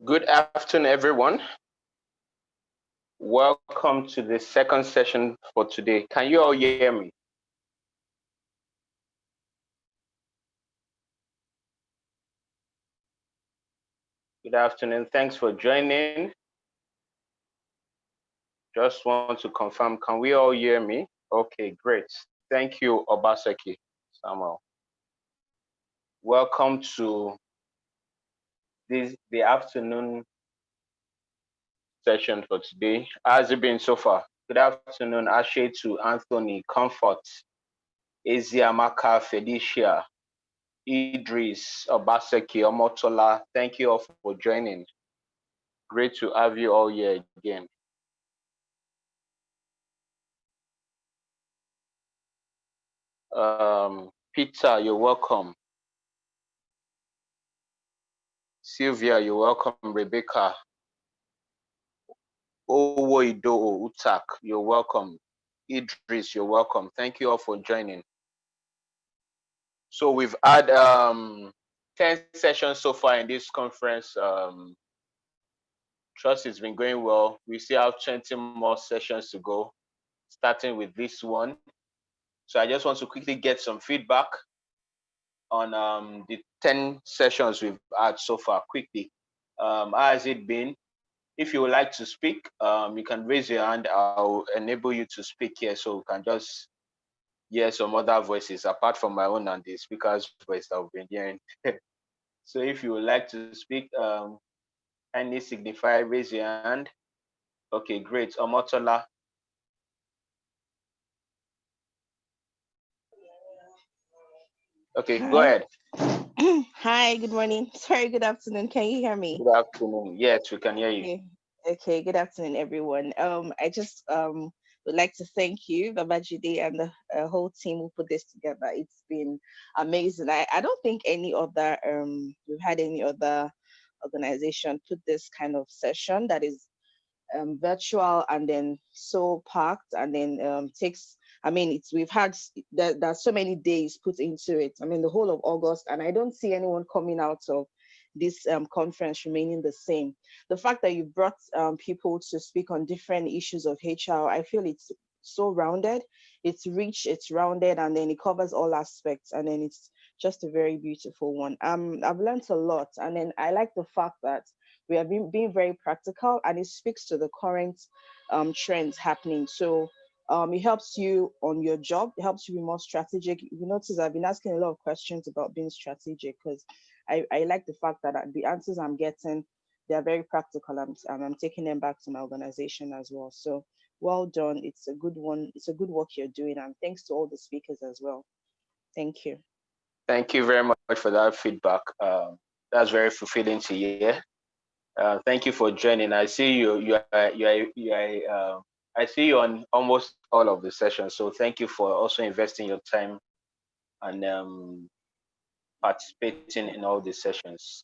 Good afternoon, everyone. Welcome to the second session for today. Can you all hear me? Good afternoon. Thanks for joining. Just want to confirm, can we all hear me? Okay, great. Thank you, Obaseki Samuel. Welcome to the afternoon session for today. How's it been so far? Good afternoon, Ashe to Anthony, Comfort, Eziamaka, Felicia, Idris, Obaseki, Omotola. Thank you all for joining. Great to have you all here again. Peter, you're welcome. Sylvia, you're welcome. Rebecca, Owoido Utak, you're welcome. Idris, you're welcome. Thank you all for joining. So we've had 10 sessions so far in this conference. Trust it's been going well. We still have 20 more sessions to go, starting with this one. So I just want to quickly get some feedback on the 10 sessions we've had so far quickly. How has it been? If you would like to speak, you can raise your hand. I'll enable you to speak here so we can just hear some other voices apart from my own and the speaker's voice that we've been hearing. So if you would like to speak, any signify, raise your hand. Okay, great. Omotola. Okay, go ahead. Hi, good morning. Sorry, good afternoon. Can you hear me? Good afternoon. Yes, we can hear you. Okay. Okay, good afternoon, everyone. I just would like to thank you, Babajide, and the whole team who put this together. It's been amazing. I don't think any other we've had any other organization put this kind of session that is virtual and then so packed and then takes. I mean, it's we've had there's so many days put into it. I mean, the whole of August, and I don't see anyone coming out of this conference remaining the same. The fact that you brought people to speak on different issues of HR, I feel it's so rounded, it's rich, it's rounded, and then it covers all aspects, and then it's just a very beautiful one. I've learned a lot, and then I like the fact that we have been being very practical, and it speaks to the current trends happening. So it helps you on your job. It helps you be more strategic. You notice I've been asking a lot of questions about being strategic because I like the fact that the answers I'm getting, they are very practical, and I'm taking them back to my organization as well. So well done. It's a good one. It's a good work you're doing, and thanks to all the speakers as well. Thank you. Thank you very much for that feedback. That's very fulfilling to hear. Thank you for joining. I see I see you on almost all of the sessions. So thank you for also investing your time and participating in all the sessions.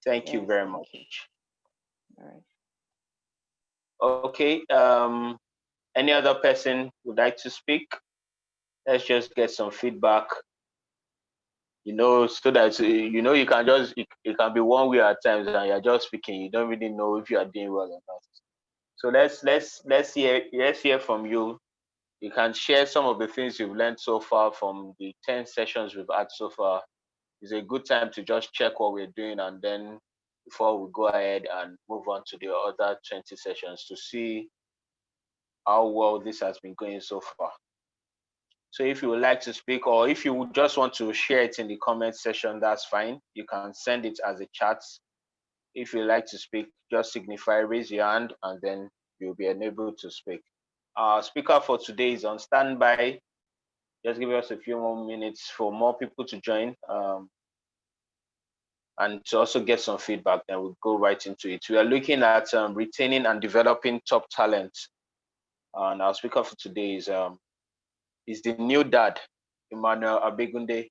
Thank you Yes, very thank you. much. All right. Okay. Any other person would like to speak? Let's just get some feedback. So that you can just it can be one way at times, and you're just speaking. You don't really know if you are doing well or not. So let's hear from you. You can share some of the things you've learned so far from the 10 sessions we've had so far. It's a good time to just check what we're doing, and then before we go ahead and move on to the other 20 sessions to see how well this has been going so far. So if you would like to speak, or if you would just want to share it in the comment section, that's fine. You can send it as a chat. If you like to speak, just signify, raise your hand, and then you'll be enabled to speak. Our speaker for today is on standby. Just give us a few more minutes for more people to join, and to also get some feedback. Then we'll go right into it. We are looking at retaining and developing top talent. And our speaker for today is the new dad, Emmanuel Abegunde.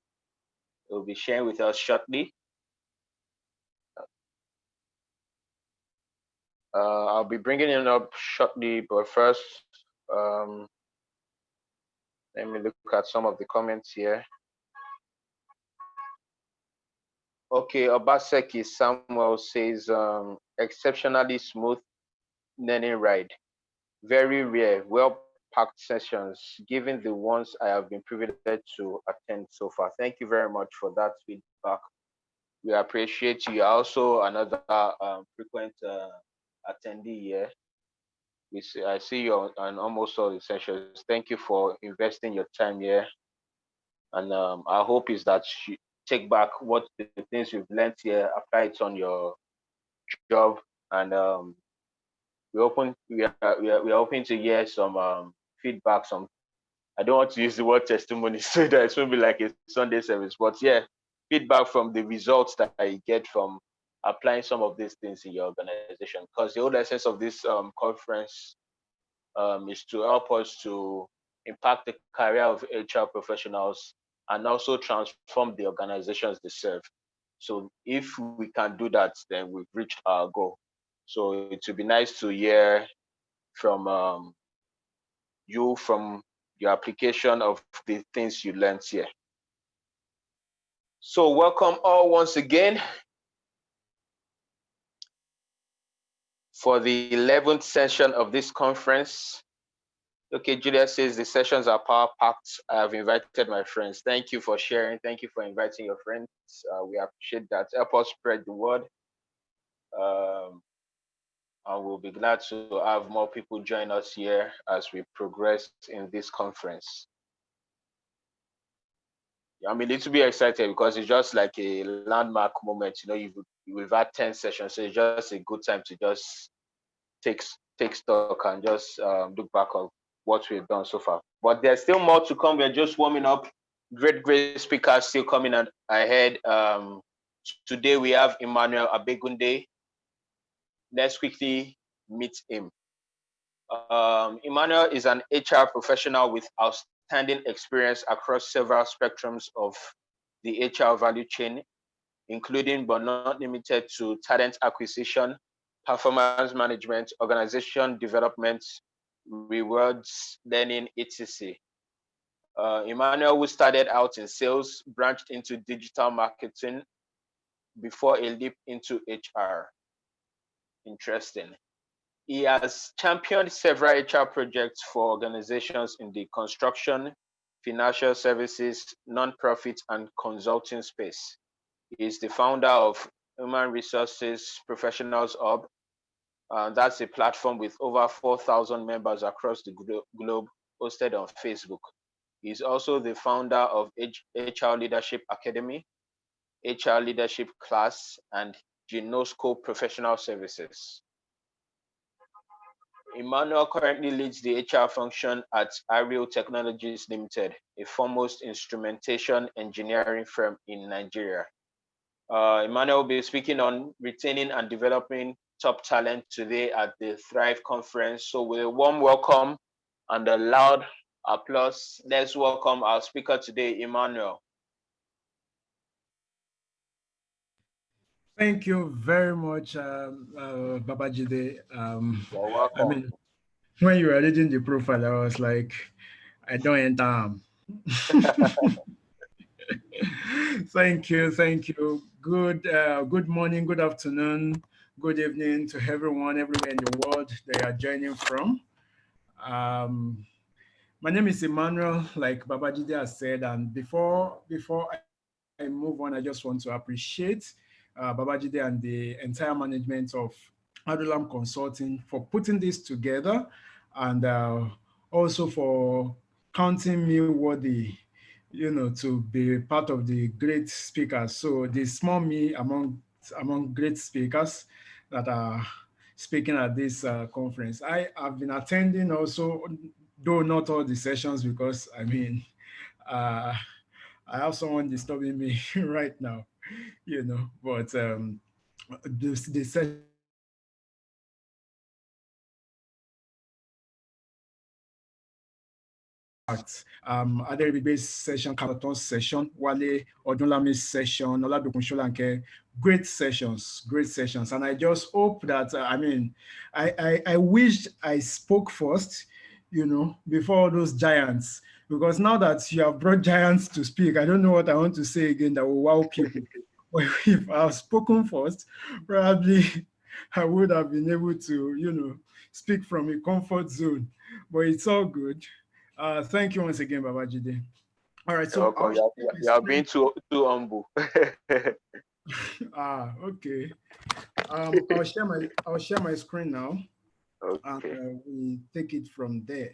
He'll be sharing with us shortly. I'll be bringing him up shortly, but first, um, let me look at some of the comments here. Okay, Obaseki Samuel says, exceptionally smooth learning ride. Very rare, well packed sessions, given the ones I have been privileged to attend so far. Thank you very much for that feedback. We appreciate you. You're also another frequent attendee here. I see you on almost all the sessions. Thank you for investing your time here. And our hope is that you take back what the things you've learned here, apply it on your job, and we are hoping to hear some feedback. Some, I don't want to use the word testimony so that it won't be like a Sunday service, but yeah, feedback from the results that I get from applying some of these things in your organization. Because the whole essence of this conference is to help us to impact the career of HR professionals and also transform the organizations they serve. So if we can do that, then we've reached our goal. So it would be nice to hear from you, from your application of the things you learned here. So welcome all once again for the 11th session of this conference. Okay, Julia says the sessions are power packed. I have invited my friends. Thank you for sharing. Thank you for inviting your friends. We appreciate that. Help us spread the word. Um, and we'll be glad to have more people join us here as we progress in this conference. I'm a little bit excited because it's just like a landmark moment. We've had 10 sessions, so it's just a good time to just take take stock and just look back on what we've done so far. But there's still more to come. We're just warming up. Great speakers still coming ahead. Today we have Emmanuel Abegunde. Let's quickly meet him. Emmanuel is an HR professional with outstanding experience across several spectrums of the HR value chain, including but not limited to talent acquisition, performance management, organization development, rewards, learning, etc. Emmanuel, who started out in sales, branched into digital marketing before a leap into HR. Interesting. He has championed several HR projects for organizations in the construction, financial services, nonprofit, and consulting space. He is the founder of Human Resources Professionals Hub. That's a platform with over 4,000 members across the globe hosted on Facebook. He's also the founder of HR Leadership Academy, HR Leadership Class, and Genosco Professional Services. Emmanuel currently leads the HR function at Ario Technologies Limited, a foremost instrumentation engineering firm in Nigeria. Emmanuel will be speaking on retaining and developing top talent today at the tHRive conference. So with a warm welcome and a loud applause, let's welcome our speaker today, Emmanuel. Thank you very much, Babajide. You're welcome. When you were reading the profile, I was like, I don't enter. Thank you. Good morning, good afternoon, good evening to everyone everywhere in the world they are joining from. Um, my name is Emmanuel, like Babajide has said, and before I move on, I just want to appreciate Babajide and the entire management of Adulam Consulting for putting this together, and also for counting me worthy, to be part of the great speakers. So the small me among great speakers that are speaking at this conference. I have been attending also, though not all the sessions, because uh, I have someone disturbing me right now, but the sessions that I've been attending, packed. Aderibigbe's session, Kabaton's session, Wale Odunlami's session, Oladokun Sholanke, great sessions. And I just hope that, I wished I spoke first, before all those giants, because now that you have brought giants to speak, I don't know what I want to say again that will wow people. But if I've spoken first, probably I would have been able to, speak from a comfort zone. But it's all good. Thank you once again, Babajide. All right, You're so welcome. You are being too humble. okay. I'll share my screen now, and Okay. we take it from there.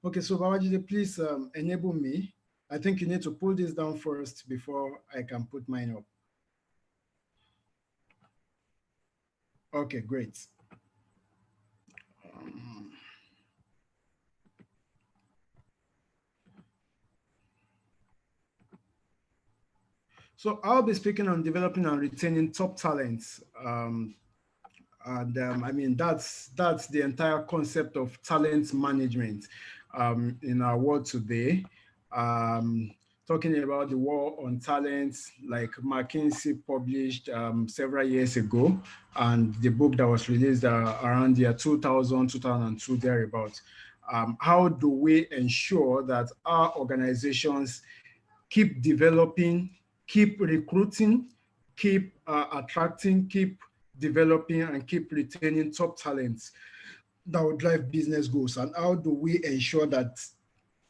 Okay, so Babajide, please enable me. I think you need to pull this down first before I can put mine up. Okay, great. Um, so I'll be speaking on developing and retaining top talents. And I mean, that's the entire concept of talent management in our world today. Um, Talking about the war on talents, like McKinsey published several years ago, and the book that was released around the year 2000, 2002, thereabouts. How do we ensure that our organizations keep developing, keep recruiting, keep attracting, keep developing, and keep retaining top talents that will drive business goals? And how do we ensure that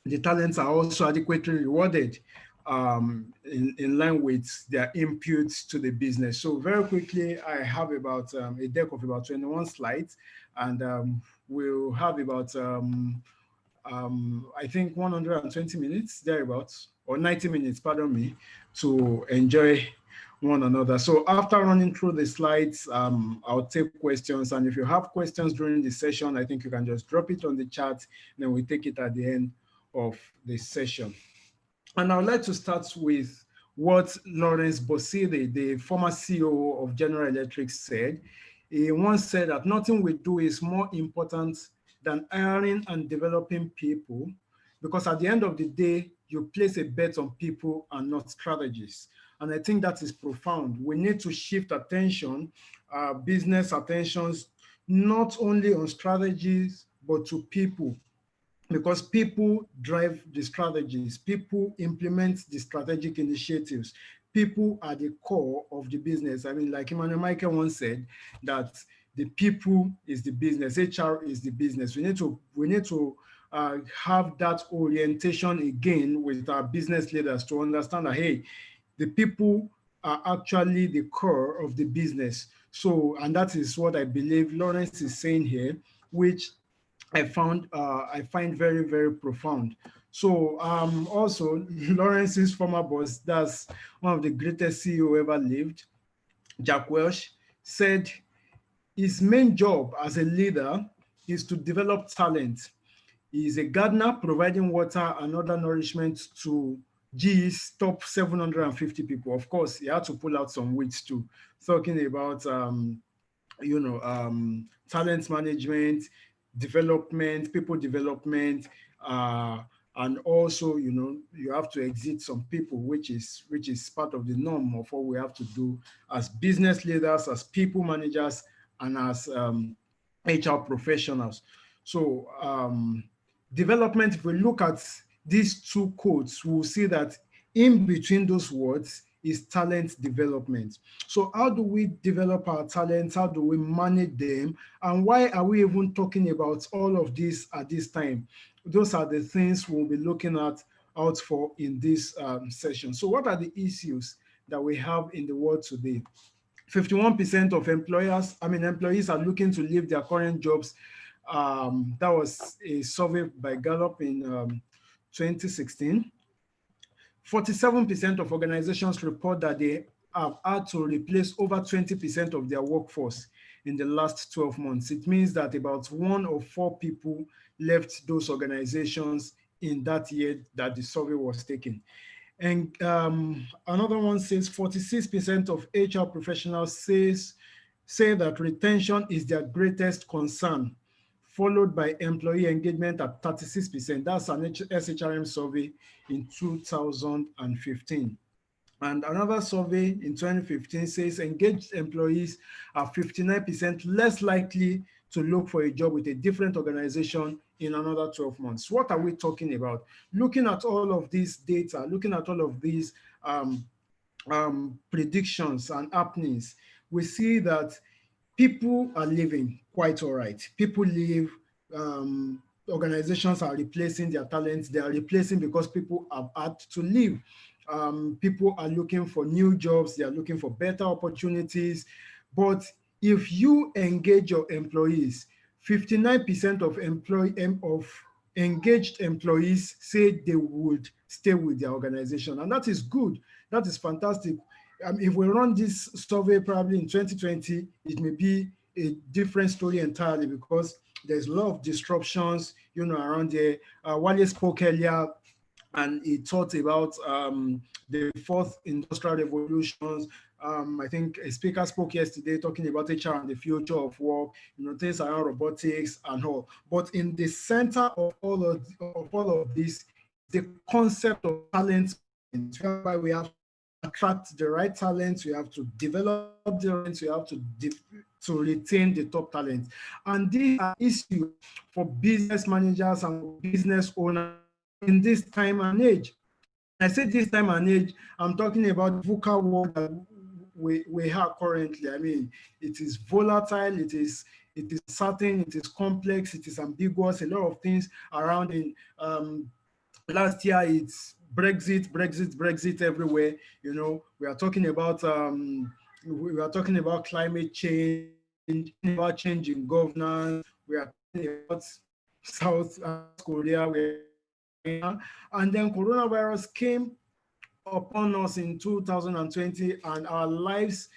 the talents are also adequately rewarded in line with their inputs to the business? So very quickly, I have about a deck of about 21 slides, and we'll have about I think 120 minutes thereabouts, or 90 minutes, pardon me, to enjoy one another. So after running through the slides, I'll take questions. And if you have questions during the session, I think you can just drop it on the chat, and then we take it at the end of the session. And I would like to start with what Lawrence Bossidy, the former CEO of General Electric, said. He once said that nothing we do is more important than hiring and developing people, because at the end of the day, you place a bet on people and not strategies. And I think that is profound. We need to shift attention, business attentions, not only on strategies, but to people, because people drive the strategies, people implement the strategic initiatives, people are the core of the business. I mean, like Emmanuel Michael once said, that the people is the business, HR is the business. We need to have that orientation again with our business leaders to understand that, hey, the people are actually the core of the business. So, and that is what I believe Lawrence is saying here, which I find very, very profound. So also Lawrence's former boss, that's one of the greatest CEO ever lived, Jack Welch, said his main job as a leader is to develop talent. He is a gardener providing water and other nourishment to GE's top 750 people. Of course, he had to pull out some weeds too, talking about talent management, development, people development, and also, you have to exit some people, which is part of the norm of what we have to do as business leaders, as people managers, and as HR professionals. So development, if we look at these two quotes, we'll see that in between those words is talent development. So how do we develop our talents? How do we manage them? And why are we even talking about all of this at this time? Those are the things we'll be looking at out for in this session. So what are the issues that we have in the world today? 51% of employees are looking to leave their current jobs. That was a survey by Gallup in 2016. 47% of organizations report that they have had to replace over 20% of their workforce in the last 12 months. It means that about 1 of 4 people left those organizations in that year that the survey was taken. And another one says 46% of HR professionals say that retention is their greatest concern, followed by employee engagement at 36%. That's an SHRM survey in 2015. And another survey in 2015 says engaged employees are 59% less likely to look for a job with a different organization in another 12 months. What are we talking about? Looking at all of this data, looking at all of these predictions and happenings, we see that people are living quite all right. People live, organizations are replacing their talents. They are replacing because people have had to leave. People are looking for new jobs. They are looking for better opportunities. But if you engage your employees, 59% of engaged employees say they would stay with their organization, and that is good. That is fantastic. If we run this survey probably in 2020, it may be a different story entirely because there's a lot of disruptions, around there. Wale spoke earlier and he talked about the fourth industrial revolutions. I think a speaker spoke yesterday talking about HR and the future of work, things around robotics and all. But in the center of all of this is the concept of talent management, whereby we have to attract the right talents, we have to develop the right talents, we have to retain the top talents. And these are issues for business managers and for business owners in this time and age. I say this time and age, I'm talking about VUCA world that we have currently. I mean, it is volatile, it is certain, it is complex, it is ambiguous, a lot of things around in last year it's Brexit everywhere. We are talking about climate change, about changing governance, we are talking about South Korea, we are talking about China, and then coronavirus came upon us in 2020, and our lives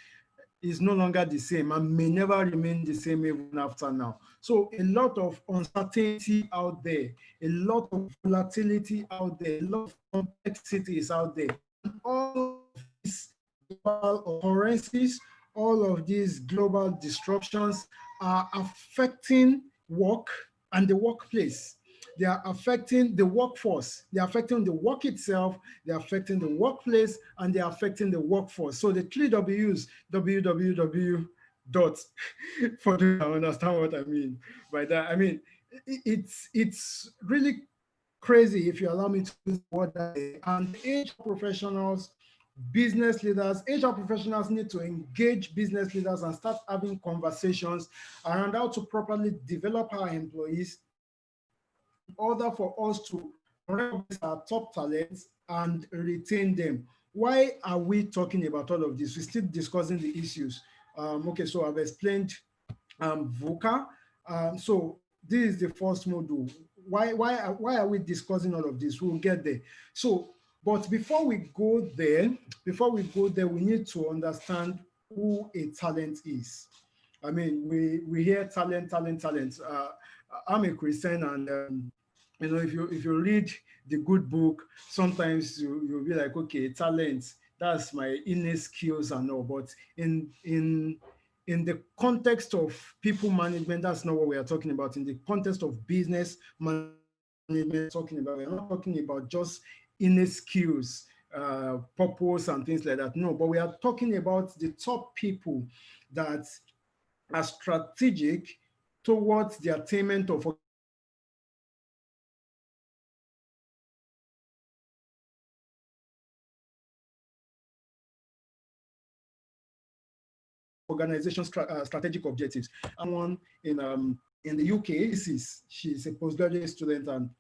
is no longer the same and may never remain the same even after now. So a lot of uncertainty out there, a lot of volatility out there, a lot of complexities out there. And all of these global occurrences, all of these global disruptions are affecting work and the workplace. They are affecting the workforce. They are affecting the work itself. They are affecting the workplace, and they are affecting the workforce. So the three W's, www dot, for those that understand what I mean by that. I mean, it's really crazy, if you allow me to use the word that way. And HR professionals, business leaders, HR professionals need to engage business leaders and start having conversations around how to properly develop our employees in order for us to recognize our top talents and retain them. Why are we talking about all of this? We're still discussing the issues. Okay, so I've explained VUCA. So this is the first module. Why are we discussing all of this? We'll get there. So, but before we go there, we need to understand who a talent is. I mean, we hear talent, talent, talent. I'm a Christian, and if you read the good book, sometimes you'll be like, okay, talent, that's my innate skills and all. But in the context of people management, that's not what we are talking about. In the context of business management, talking about, we're not talking about just innate skills, purpose and things like that. No, but we are talking about the top people that are strategic towards the attainment of organization strategic objectives. And when we say strategic, we are talking about organization strategic objectives. One in the UK, she's a postgraduate student, and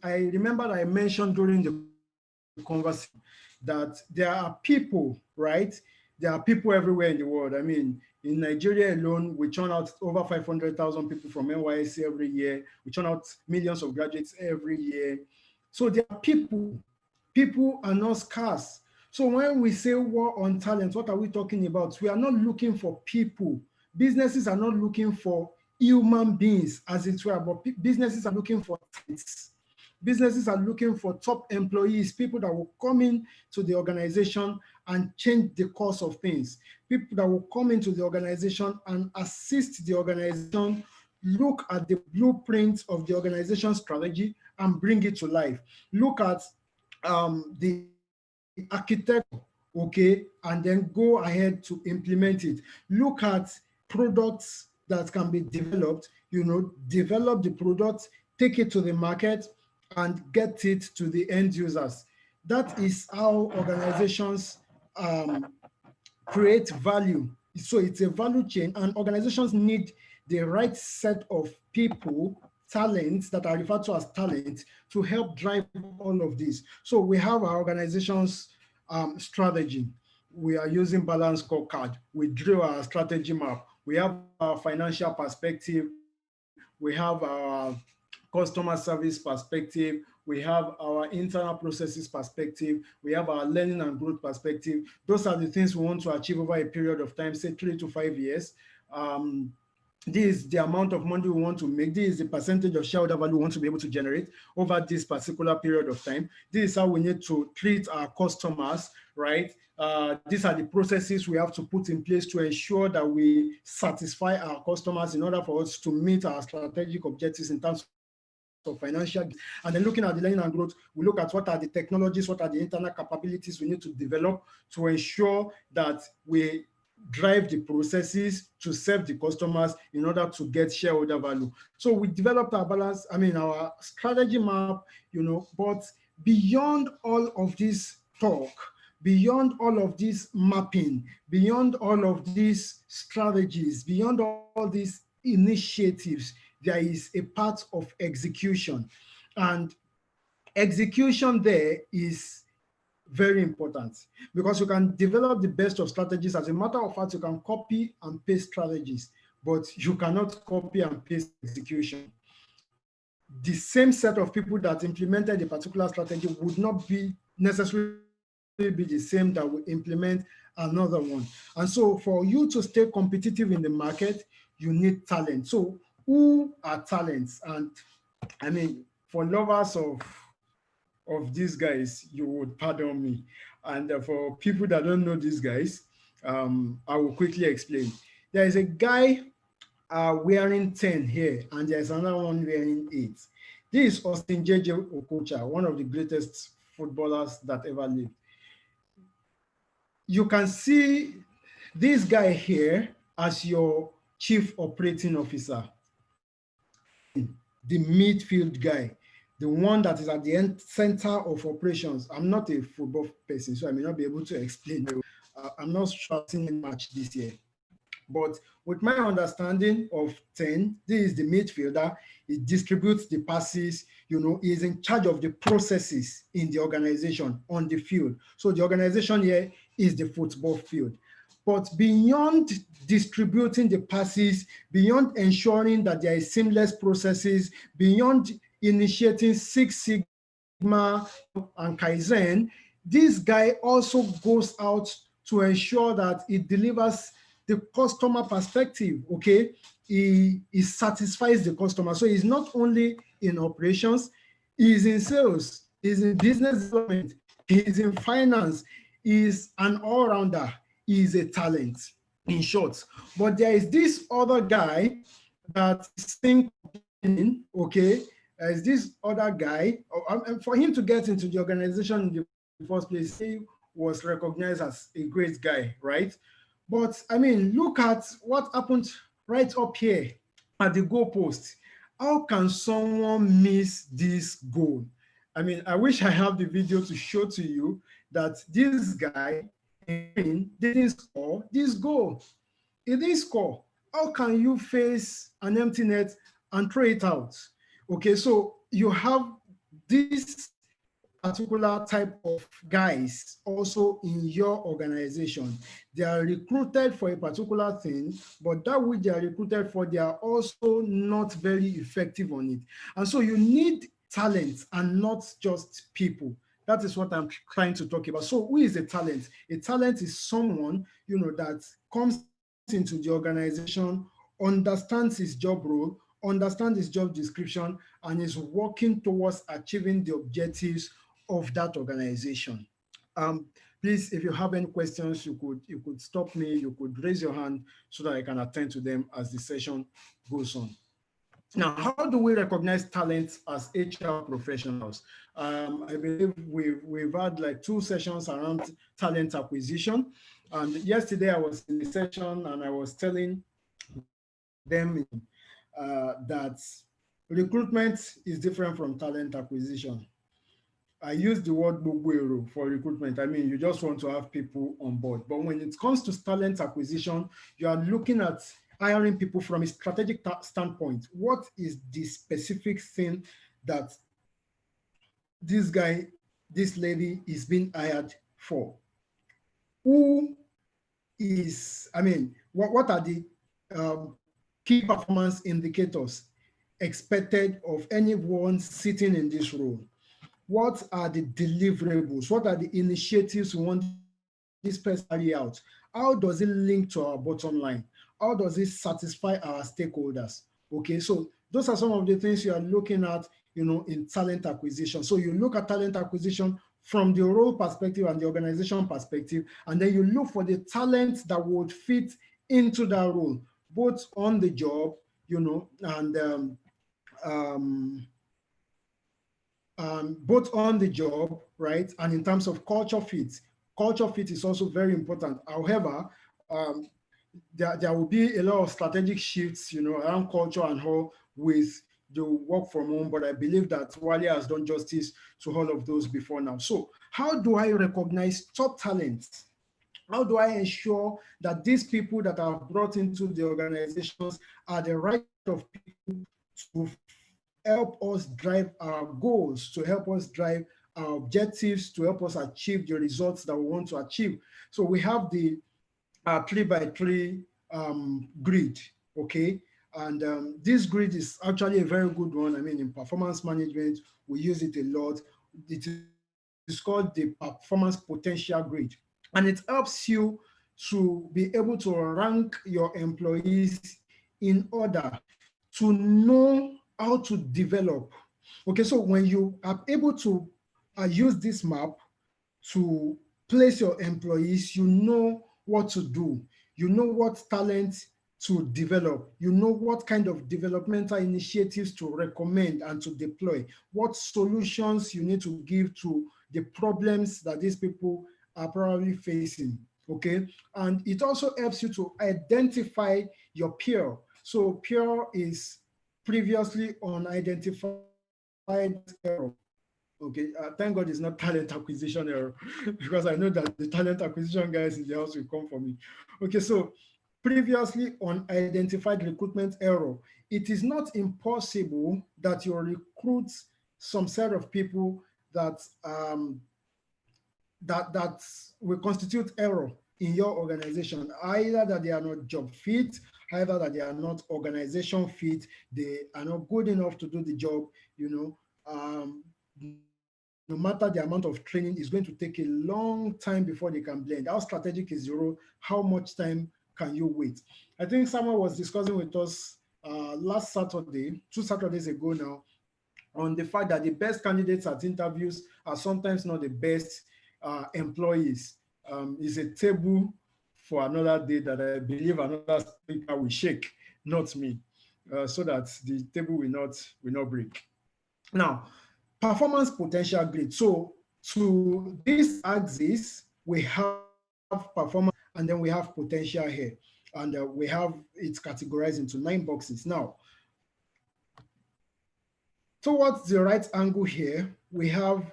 I remember I mentioned during the conversation that there are people, right? There are people everywhere in the world. I mean, in Nigeria alone, we churn out over 500,000 people from NYSC every year. We churn out millions of graduates every year. So there are people. People are not scarce. So when we say war on talent, what are we talking about? We are not looking for people. Businesses are not looking for human beings, as it were, but businesses are looking for talents. Businesses are looking for top employees, people that will come in to the organization and change the course of things, people that will come into the organization and assist the organization, look at the blueprint of the organization strategy and bring it to life. Look at the architecture, okay, and then go ahead to implement it. Look at products that can be developed, develop the product, take it to the market, and get it to the end users. That is how organizations create value. So it's a value chain, and organizations need the right set of people, talents that are referred to as talent, to help drive all of this. So we have our organization's strategy. We are using balance scorecard. We drew our strategy map. We have our financial perspective. We have our customer service perspective. We have our internal processes perspective. We have our learning and growth perspective. Those are the things we want to achieve over a period of time, say 3 to 5 years. Um, this is the amount of money we want to make. This is the percentage of shareholder value we want to be able to generate over this particular period of time. This is how we need to treat our customers, right? These are the processes we have to put in place to ensure that we satisfy our customers in order for us to meet our strategic objectives in terms of financial. And then looking at the learning and growth, we look at what are the technologies, what are the internal capabilities we need to develop to ensure that we drive the processes to serve the customers in order to get shareholder value. So we developed our balance, our strategy map, but beyond all of this talk, beyond all of this mapping, beyond all of these strategies, beyond all these initiatives, there is a part of execution. And execution there is very important, because you can develop the best of strategies. As a matter of fact, you can copy and paste strategies, but you cannot copy and paste execution. The same set of people that implemented a particular strategy would not be necessarily be the same that will implement another one. And so for you to stay competitive in the market, you need talent. So who are talents? And for lovers of these guys, you would pardon me. And for people that don't know these guys, I will quickly explain. There is a guy wearing 10 here, and there's another one wearing 8. This is Austin J.J. Okocha, one of the greatest footballers that ever lived. You can see this guy here as your chief operating officer. The midfield guy, the one that is at the center of operations. I'm not a football person, so I may not be able to explain. I'm not sure I've seen any match this year. But with my understanding of 10, this is the midfielder. He distributes the passes, he is in charge of the processes in the organization on the field. So the organization here is the football field. But beyond distributing the passes, beyond ensuring that there is seamless processes, beyond initiating Six Sigma, and Kaizen, this guy also goes out to ensure that it delivers the customer perspective, okay? He satisfies the customer. So he's not only in operations, he's in sales, he's in business development, he's in finance, he's an all-rounder, he's a talent, in short. But there is this other guy that is seen complaining, okay? There's this other guy, and for him to get into the organization in the first place, he was recognized as a great guy, right? But look at what happened right up here at the goalpost. How can someone miss this goal? I wish I have the video to show to you that this guy in green didn't score this goal. He didn't score. How can you face an empty net and throw it out? Okay, so you have this particular type of guys also in your organization. They are recruited for a particular thing, but that which they are recruited for, they are also not very effective on it. And so you need talent and not just people. That is what I'm trying to talk about. So who is a talent? A talent is someone, that comes into the organization, understands his job role, understands his job description, and is working towards achieving the objectives of that organization. Please, if you have any questions, you could stop me, you could raise your hand so that I can attend to them as the session goes on. Now, how do we recognize talent as HR professionals? I believe we've had like 2 sessions around talent acquisition. And yesterday I was in a session and I was telling them that recruitment is different from talent acquisition. I use the word "bugwero" for recruitment. I mean, you just want to have people on board. But when it comes to talent acquisition, you are looking at hiring people from a strategic standpoint. What is the specific thing that this guy, this lady is being hired for? Who is, I mean, what are the key performance indicators expected of anyone sitting in this role? What are the deliverables? What are the initiatives we want this person to carry out? How does it link to our bottom line? How does it satisfy our stakeholders? Okay, so those are some of the things you are looking at, in talent acquisition. So you look at talent acquisition from the role perspective and the organization perspective, and then you look for the talent that would fit into that role, both on the job, and um, both on the job, right, and in terms of culture fit. Culture fit is also very important. However, um, there will be a lot of strategic shifts, around culture and how with the work from home, but I believe that Wale has done justice to all of those before now. So how do I recognize top talent? How do I ensure that these people that I've brought into the organizations are the right set of people to help us drive our goals, to help us drive our objectives, to help us achieve the results that we want to achieve? So we have the 3x3 grid, okay? And this grid is actually a very good one. I mean, in performance management, we use it a lot. It is called the performance potential grid. And it helps you to be able to rank your employees in order to know how to develop. Okay, so when you are able to use this map to place your employees, you know what to do. You know what talent to develop. You know what kind of developmental initiatives to recommend and to deploy. What solutions you need to give to the problems that these people are probably facing. Okay. And it also helps you to identify your peer. So peer is previously unidentified error. Okay, thank God it's not talent acquisition error because I know that the talent acquisition guys in the house will come for me. Okay, so previously unidentified recruitment error. It is not impossible that you recruit some set of people that that will constitute error in your organization, either that they are not job fit, either that they are not organization fit, they are not good enough to do the job, no matter the amount of training, is going to take a long time before they can blend. How strategic is your role? How much time can you wait? I think someone was discussing with us last Saturday, 2 Saturdays ago now, on the fact that the best candidates at interviews are sometimes not the best employees. Is a table for another day that I believe another speaker will shake, not me, so that the table will not break. Now, performance potential grid. So to this axis, we have performance and then we have potential here. And we have it categorized into 9 boxes. Now, towards the right angle here, we have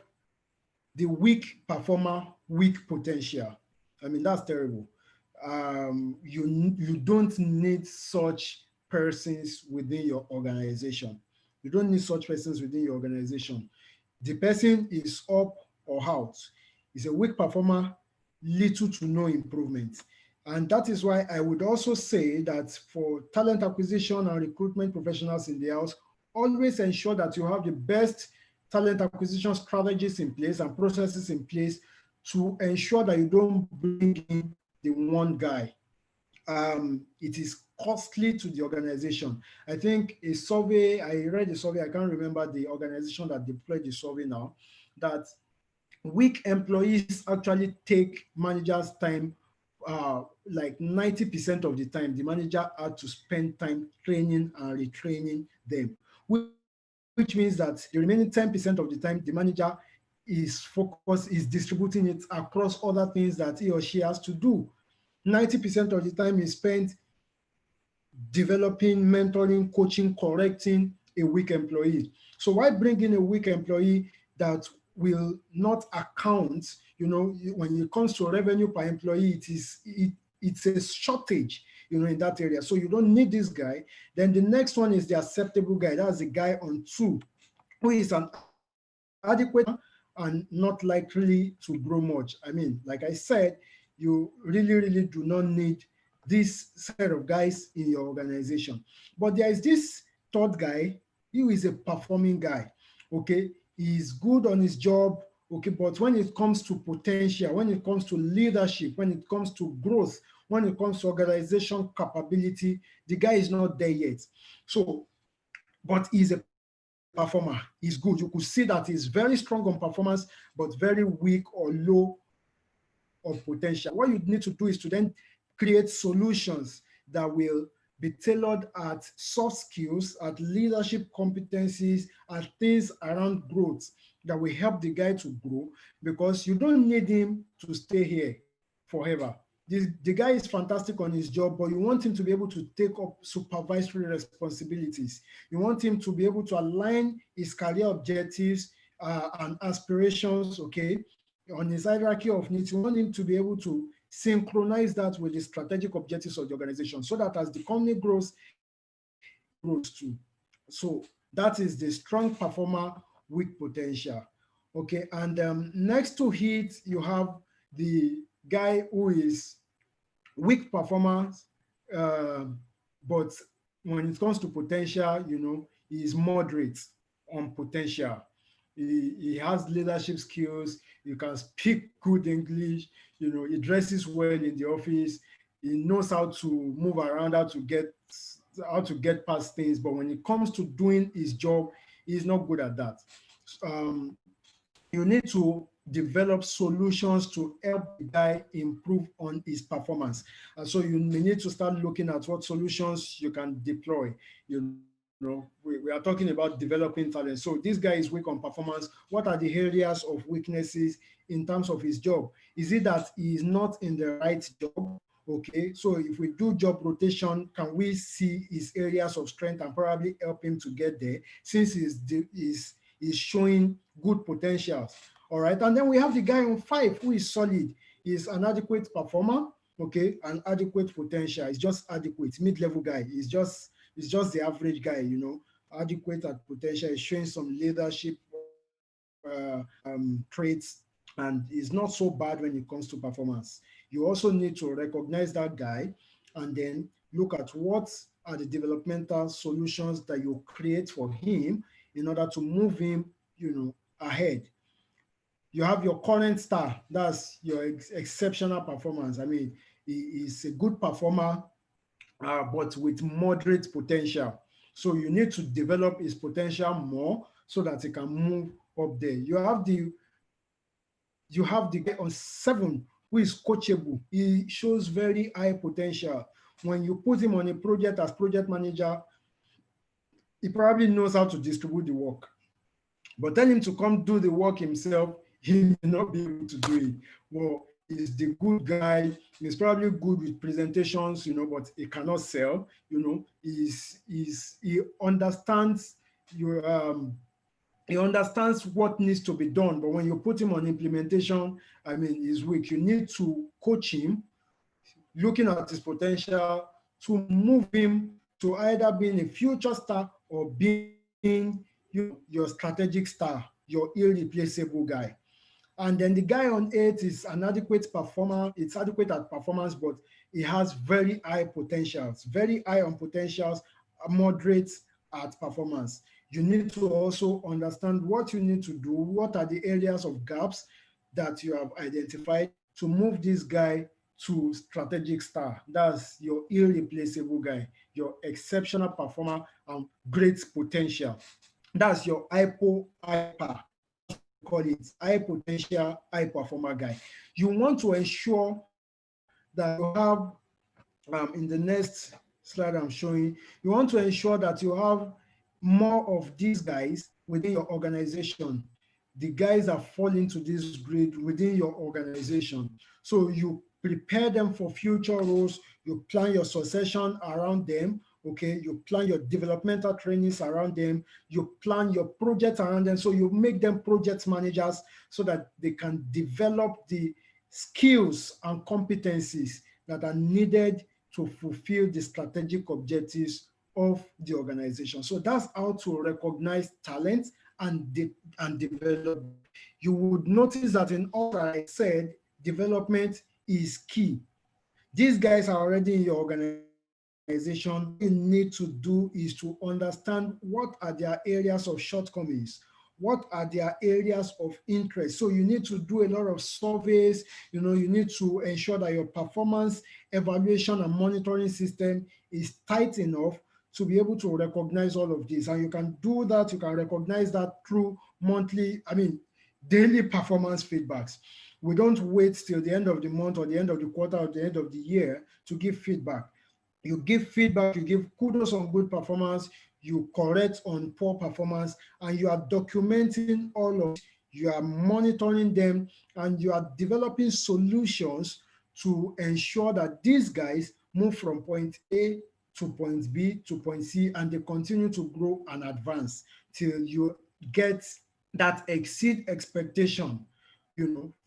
the weak performer, weak potential. I mean, that's terrible. You don't need such persons within your organization. You don't need such persons within your organization. The person is up or out. Is a weak performer, little to no improvement. And that is why I would also say that for talent acquisition and recruitment professionals in the house, always ensure that you have the best talent acquisition strategies in place and processes in place to ensure that you don't bring in the one guy. It is costly to the organization. I think a survey, I read a survey, I can't remember the organization that deployed the survey now, that weak employees actually take managers' time, like 90% of the time, the manager had to spend time training and retraining them, which means that the remaining 10% of the time, the manager is distributing it across other things that he or she has to do. 90% of the time is spent developing, mentoring, coaching, correcting a weak employee. So why bring in a weak employee that will not account, when it comes to revenue per employee, it's a shortage, in that area. So you don't need this guy. Then the next one is the acceptable guy. That's the guy on 2, who is an adequate and not likely to grow much. I mean, like I said, you really, really do not need this set of guys in your organization. But there is this third guy. He is a performing guy. Okay, he's good on his job. Okay, but when it comes to potential, when it comes to leadership, when it comes to growth, when it comes to organization capability, the guy is not there yet. So, but he's a performer. He's good. You could see that he's very strong on performance, but very weak or low of potential. What you need to do is to then create solutions that will be tailored at soft skills, at leadership competencies, at things around growth that will help the guy to grow, because you don't need him to stay here forever. The guy is fantastic on his job, but you want him to be able to take up supervisory responsibilities. You want him to be able to align his career objectives and aspirations, okay, on his hierarchy of needs. You want him to be able to synchronize that with the strategic objectives of the organization, so that as the company grows, he grows too. So that is the strong performer with potential. Okay, and next to it, you have the guy who is weak performance, uh, but when it comes to potential, he is moderate on potential. He has leadership skills. He can speak good English. He dresses well in the office. He knows how to move around, how to get past things. But when it comes to doing his job, he's not good at that. Um, you need to develop solutions to help the guy improve on his performance. And so you may need to start looking at what solutions you can deploy. We are talking about developing talent. So this guy is weak on performance. What are the areas of weaknesses in terms of his job? Is it that he is not in the right job? Okay, so if we do job rotation, can we see his areas of strength and probably help him to get there, since he's showing good potentials? All right, and then we have the guy on 5 who is solid. He's an adequate performer, okay, an adequate potential. He's just adequate, mid-level guy. He's just the average guy, adequate at potential. He's showing some leadership traits, and is not so bad when it comes to performance. You also need to recognize that guy and then look at what are the developmental solutions that you create for him in order to move him, ahead. You have your current star, that's your exceptional performance. I mean, he is a good performer, but with moderate potential. So you need to develop his potential more so that he can move up there. You have the guy on 7 who is coachable. He shows very high potential. When you put him on a project as project manager, he probably knows how to distribute the work. But tell him to come do the work himself, he may not be able to do it. Well, he's the good guy. He's probably good with presentations, but he cannot sell. He understands your he understands what needs to be done. But when you put him on implementation, I mean, he's weak. You need to coach him, looking at his potential, to move him to either being a future star or being your strategic star, your irreplaceable guy. And then the guy on 8 is an adequate performer. It's adequate at performance, but he has very high potentials, very high on potentials, moderate at performance. You need to also understand what you need to do, what are the areas of gaps that you have identified to move this guy to strategic star. That's your irreplaceable guy, your exceptional performer and great potential. That's your hyper. That's what we call it, high potential, high performer guy. You want to ensure that you have, in the next slide I'm showing, you want to ensure that you have more of these guys within your organization, the guys that fall into this grid within your organization. So you prepare them for future roles, you plan your succession around them, okay? You plan your developmental trainings around them, you plan your projects around them, so you make them project managers so that they can develop the skills and competencies that are needed to fulfill the strategic objectives of the organization. So that's how to recognize talent and develop them. You would notice that in all that I said, development is key. These guys are already in your organization. All you need to do is to understand what are their areas of shortcomings, what are their areas of interest. So you need to do a lot of surveys. You need to ensure that your performance evaluation and monitoring system is tight enough to be able to recognize all of this. And you can do that, you can recognize that through daily performance feedbacks. We don't wait till the end of the month or the end of the quarter or the end of the year to give feedback. You give feedback, you give kudos on good performance, you correct on poor performance, and you are documenting all of this, you are monitoring them, and you are developing solutions to ensure that these guys move from point A to point B to point C, and they continue to grow and advance till you get that exceed expectation,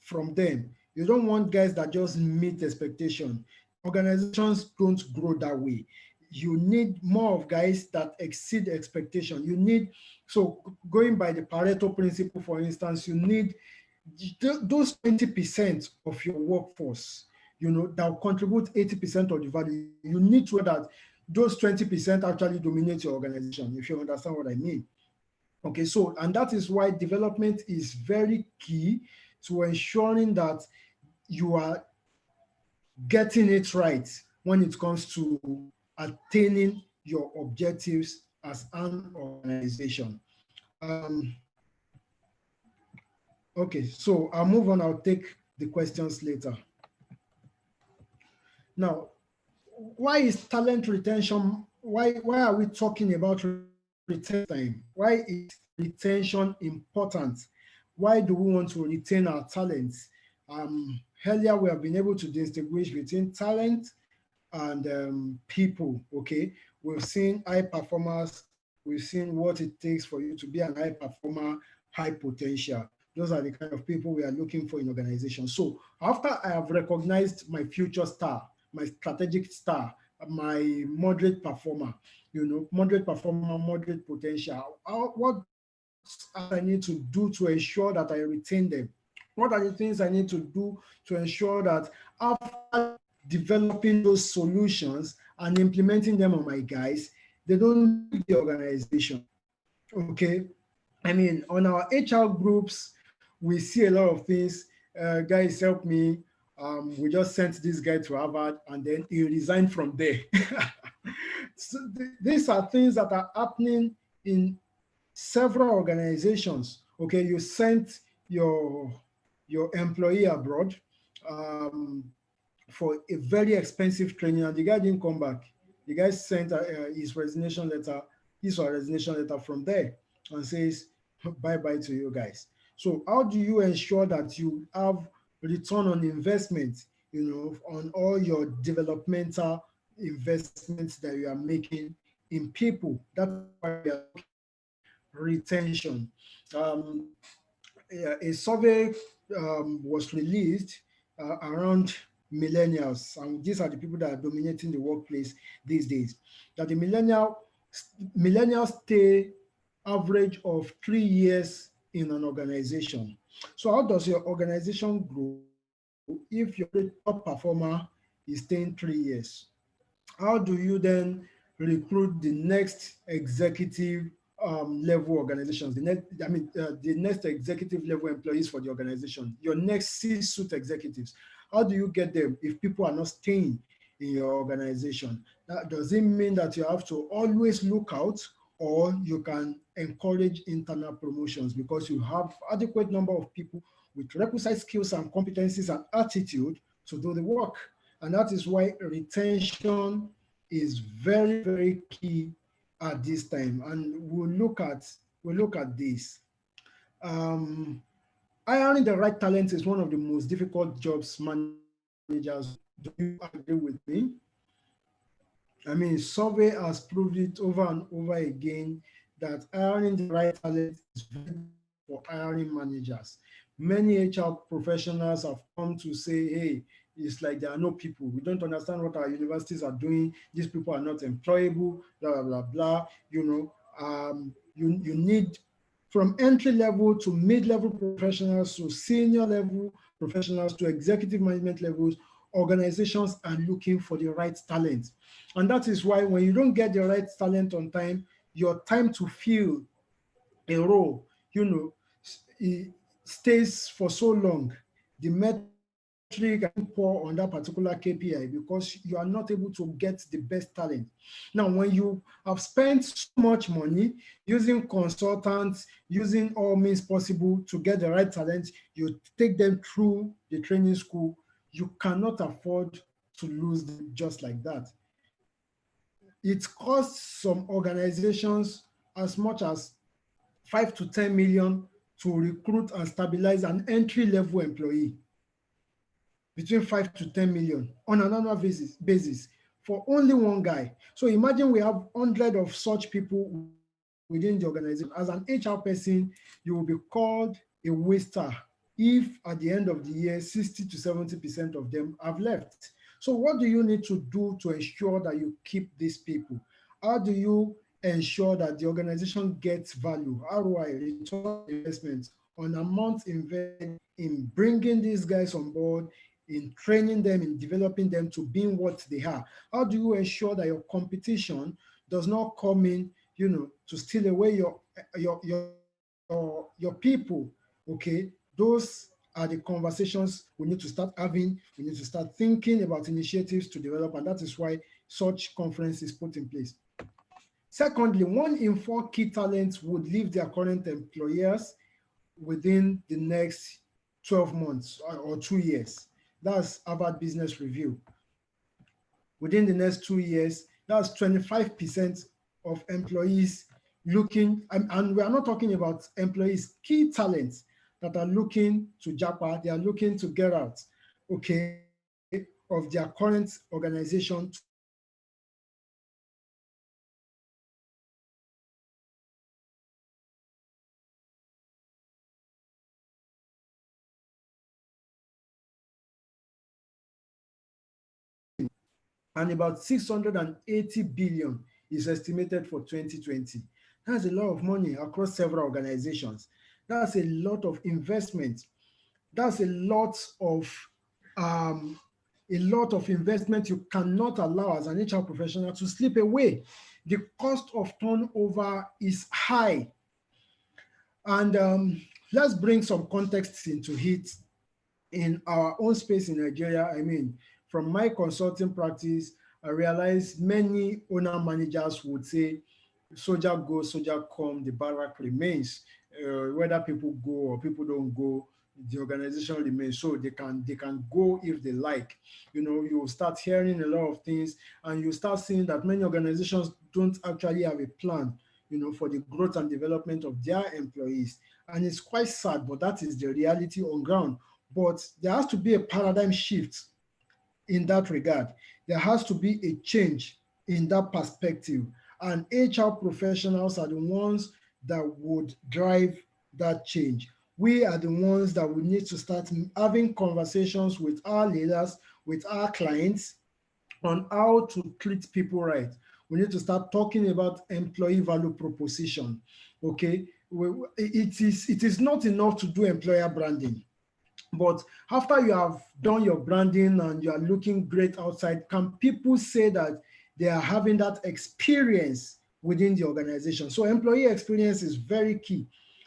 from them. You don't want guys that just meet expectation. Organizations don't grow that way. You need more of guys that exceed expectation. So going by the Pareto principle, for instance, you need those 20% of your workforce, that will contribute 80% of the value. You need to know that those 20% actually dominate your organization, if you understand what I mean. Okay, so, and that is why development is very key to ensuring that you are getting it right when it comes to attaining your objectives as an organization. Okay, so I'll move on. I'll take the questions later. Now, why is talent retention? Why are we talking about retention time? Why is retention important? Why do we want to retain our talents? Earlier, we have been able to distinguish between talent and people. Okay, we've seen high performers. We've seen what it takes for you to be an high performer, high potential. Those are the kind of people we are looking for in organizations. So after I have recognized my future star, my strategic star, my moderate performer, moderate performer, moderate potential, what I need to do to ensure that I retain them? What are the things I need to do to ensure that after developing those solutions and implementing them on my guys, they don't leave the organization? Okay. On our HR groups, we see a lot of things. Guys, help me. We just sent this guy to Harvard and then he resigned from there. So these are things that are happening in several organizations. Okay, you sent your employee abroad for a very expensive training, and the guy didn't come back. The guy sent his resignation letter, his or her resignation letter from there, and says bye bye to you guys. So how do you ensure that you have return on investment, on all your developmental investments that you are making in people? That's why we are talking about retention. A survey was released around millennials, and these are the people that are dominating the workplace these days, that the millennials stay average of 3 years in an organization. So how does your organization grow if your top performer is staying 3 years? How do you then recruit the next executive level organizations, the next executive level employees for the organization, your next C-suite executives? How do you get them if people are not staying in your organization? That doesn't mean that you have to always look out, or you can encourage internal promotions because you have adequate number of people with requisite skills and competencies and attitude to do the work. And that is why retention is very, very key at this time. And we'll look at this. Hiring the right talent is one of the most difficult jobs managers do. Do you agree with me? I mean, survey has proved it over and over again that hiring the right talent is very difficult for hiring managers. Many HR professionals have come to say, hey, it's like there are no people. We don't understand what our universities are doing. These people are not employable, blah, blah, blah, blah. You need from entry level to mid-level professionals to senior level professionals to executive management levels, organizations are looking for the right talent. And that is why when you don't get the right talent on time, your time to fill a role, it stays for so long. The metric are getting poor on that particular KPI because you are not able to get the best talent. Now, when you have spent so much money using consultants, using all means possible to get the right talent, you take them through the training school, you cannot afford to lose them just like that. It costs some organizations as much as 5 to 10 million to recruit and stabilize an entry level employee, between 5 to 10 million on an annual basis for only one guy. So imagine we have hundreds of such people within the organization. As an HR person, you will be called a waster if at the end of the year 60 to 70% of them have left. So what do you need to do to ensure that you keep these people? How do you ensure that the organization gets value, ROI, return on investment, on amount invested in bringing these guys on board, in training them, in developing them to being what they are? How do you ensure that your competition does not come in, to steal away your people? Okay, those are the conversations we need to start having. We need to start thinking about initiatives to develop, and that is why such conference is put in place. Secondly, 1 in 4 key talents would leave their current employers within the next 12 months or 2 years. That's Harvard Business Review. Within the next 2 years, that's 25% of employees looking, and we are not talking about employees, key talents that are looking to japa, they are looking to get out, okay, of their current organization to move to another organization. So that is why organizations are and about 680 billion is estimated for 2020. That's a lot of money across several organizations. That's a lot of investment. That's um, a lot of investment you cannot allow as an HR professional to slip away. The cost of turnover is high. And let's bring some context into it in our own space in Nigeria. I mean, from my consulting practice, I realized many owner managers would say, soldier go, soldier come, the barrack remains. Whether people go or people don't go, the organization remains. So they can go if they like. You start hearing a lot of things, and you start seeing that many organizations don't actually have a plan, for the growth and development of their employees. And it's quite sad, but that is the reality on ground. But there has to be a paradigm shift in that regard. There has to be a change in that perspective. And HR professionals are the ones that would drive that change. We are the ones that we need to start having conversations with our leaders, with our clients, on how to treat people right. We need to start talking about employee value proposition. Okay, it is not enough to do employer branding. But after you have done your branding and you are looking great outside, can people say that they are having that experience within the organization? So employee experience is very key.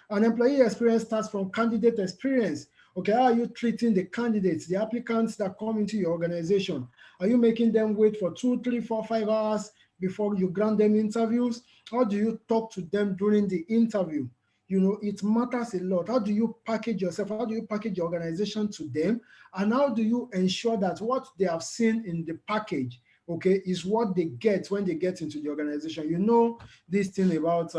And employee experience starts from candidate experience. Okay, how are you treating the candidates, the applicants that come into your organization? Are you making them wait for 2, 3, 4, 5 hours before you grant them interviews? How do you talk to them during the interview? It matters a lot. How do you package yourself? How do you package your organization to them? And how do you ensure that what they have seen in the package, okay, is what they get when they get into the organization? This thing about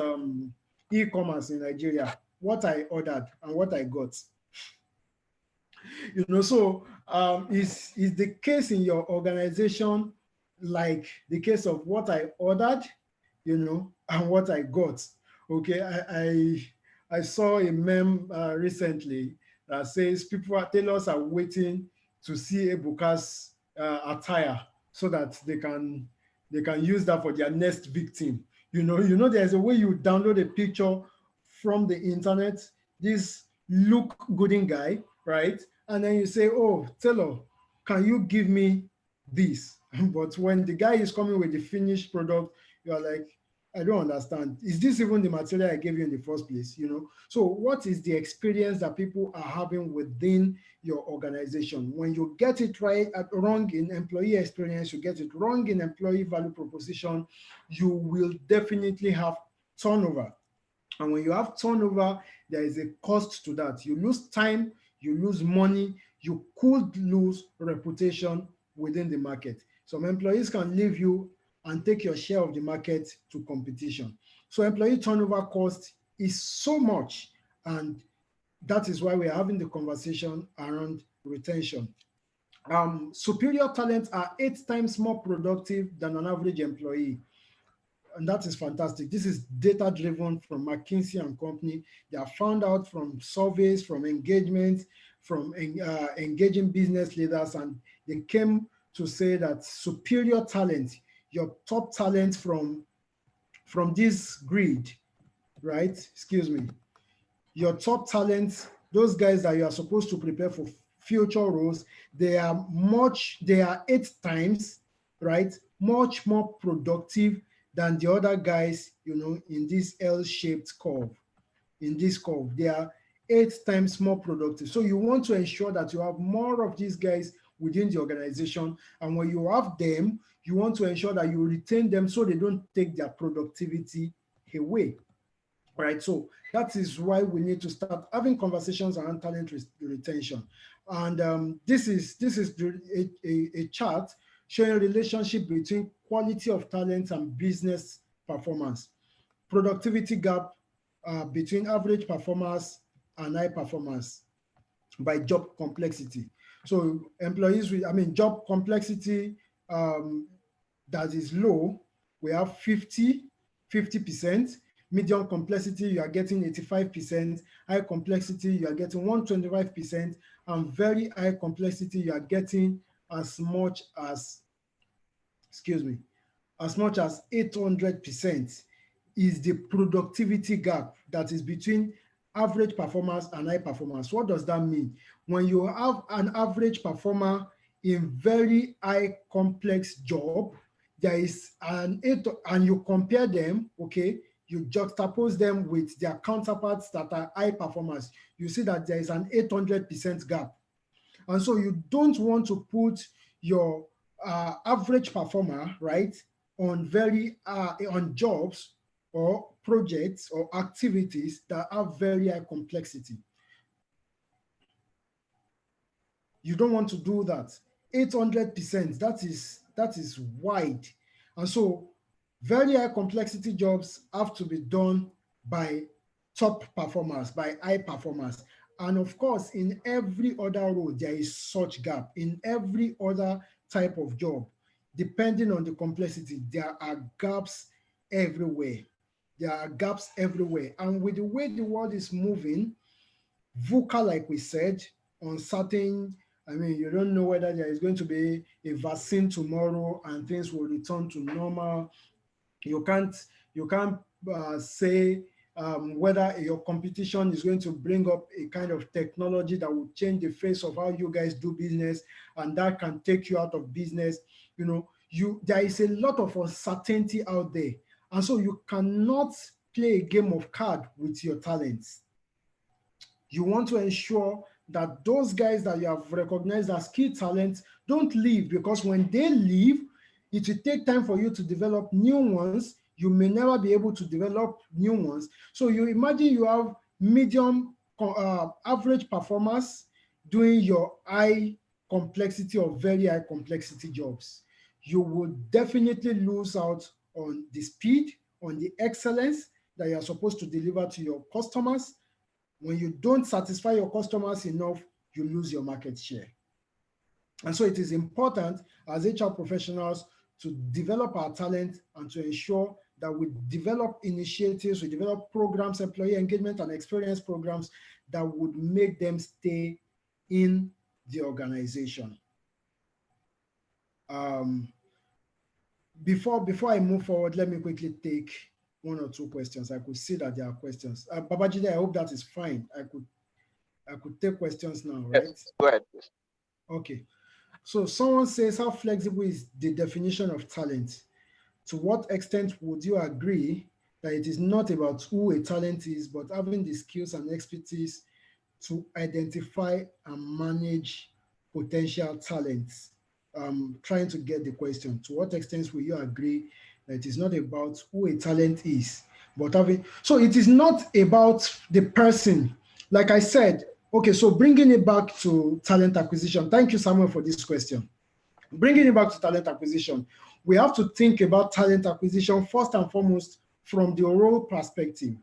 e-commerce in Nigeria, what I ordered and what I got. So is the case in your organization like the case of what I ordered, and what I got. Okay, I saw a meme recently that says tailors are waiting to see Ebuka's attire so that they can use that for their next victim. There's a way you download a picture from the internet, this look gooding guy, right? And then you say, oh, tailor, can you give me this? But when the guy is coming with the finished product, you're like, I don't understand. Is this even the material I gave you in the first place? So what is the experience that people are having within your organization? When you get it wrong in employee experience, you get it wrong in employee value proposition, you will definitely have turnover. And when you have turnover, there is a cost to that. You lose time, you lose money, you could lose reputation within the market. Some employees can leave you and take your share of the market to competition. So employee turnover cost is so much, and that is why we are having the conversation around retention. Superior talents are 8 times more productive than an average employee. And that is fantastic. This is data driven from McKinsey and Company. They are found out from surveys, from engagement, from engaging business leaders, and they came to say that superior talent, your top talent from this grid, right? Excuse me. Your top talents, those guys that you are supposed to prepare for future roles, they are 8 times, right? Much more productive than the other guys, in this L-shaped curve. In this curve, they are 8 times more productive. So you want to ensure that you have more of these guys within the organization. And when you have them, you want to ensure that you retain them so they don't take their productivity away. Right, so that is why we need to start having conversations around talent retention. And this is a chart showing a relationship between quality of talent and business performance, productivity gap between average performers and high performers by job complexity. So employees job complexity that is low, we have 50%. Medium complexity, you are getting 85%. High complexity, you are getting 125%. And very high complexity, you are getting as much as 800% is the productivity gap that is between average performers and high performers. What does that mean? When you have an average performer in very high complex job, there is and you compare them, okay, you juxtapose them with their counterparts that are high performers, you see that there is an 800% gap. And so you don't want to put your average performer, right, on jobs or projects or activities that have very high complexity. You don't want to do that. 800%, that is wide. And so very high complexity jobs have to be done by top performers, by high performers. And of course, in every other role, there is such gap. In every other type of job, depending on the complexity, there are gaps everywhere. There are gaps everywhere. And with the way the world is moving, VUCA, like we said, uncertain. You don't know whether there is going to be a vaccine tomorrow and things will return to normal. You can't say whether your competition is going to bring up a kind of technology that will change the face of how you guys do business, and that can take you out of business. There is a lot of uncertainty out there, and so you cannot play a game of card with your talents. You want to ensure that those guys that you have recognized as key talents don't leave, because when they leave, it will take time for you to develop new ones. You may never be able to develop new ones. So you imagine you have medium average performers doing your high complexity or very high complexity jobs. You will definitely lose out on the speed, on the excellence that you are supposed to deliver to your customers. When you don't satisfy your customers enough, you lose your market share. And so it is important as HR professionals to develop our talent and to ensure that we develop initiatives, we develop programs, employee engagement and experience programs that would make them stay in the organization. Before I move forward, let me quickly take one or two questions. I could see that there are questions. Babajide, I hope that is fine. I could take questions now, right? Yes, go ahead, please. Okay. So someone says, how flexible is the definition of talent? To what extent would you agree that it is not about who a talent is, but having the skills and expertise to identify and manage potential talents? Trying to get the question. To what extent will you agree that it is not about who a talent is, but having, so it is not about the person. Like I said, okay, so bringing it back to talent acquisition. Thank you, Samuel, for this question. Bringing it back to talent acquisition, we have to think about talent acquisition first and foremost from the role perspective,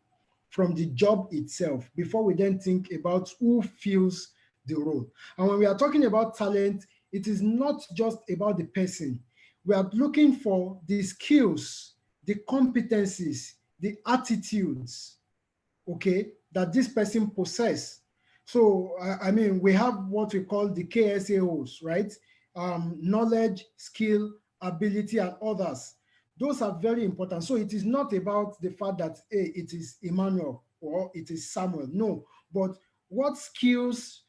from the job itself, before we then think about who fills the role. And when we are talking about talent, it is not just about the person. We are looking for the skills, the competencies, the attitudes, okay, that this person possess. So, I mean, we have what we call the KSAOs, right? Knowledge, skill, ability, and others. Those are very important. So it is not about the fact that, hey, it is Emmanuel or it is Samuel. No, but what skills,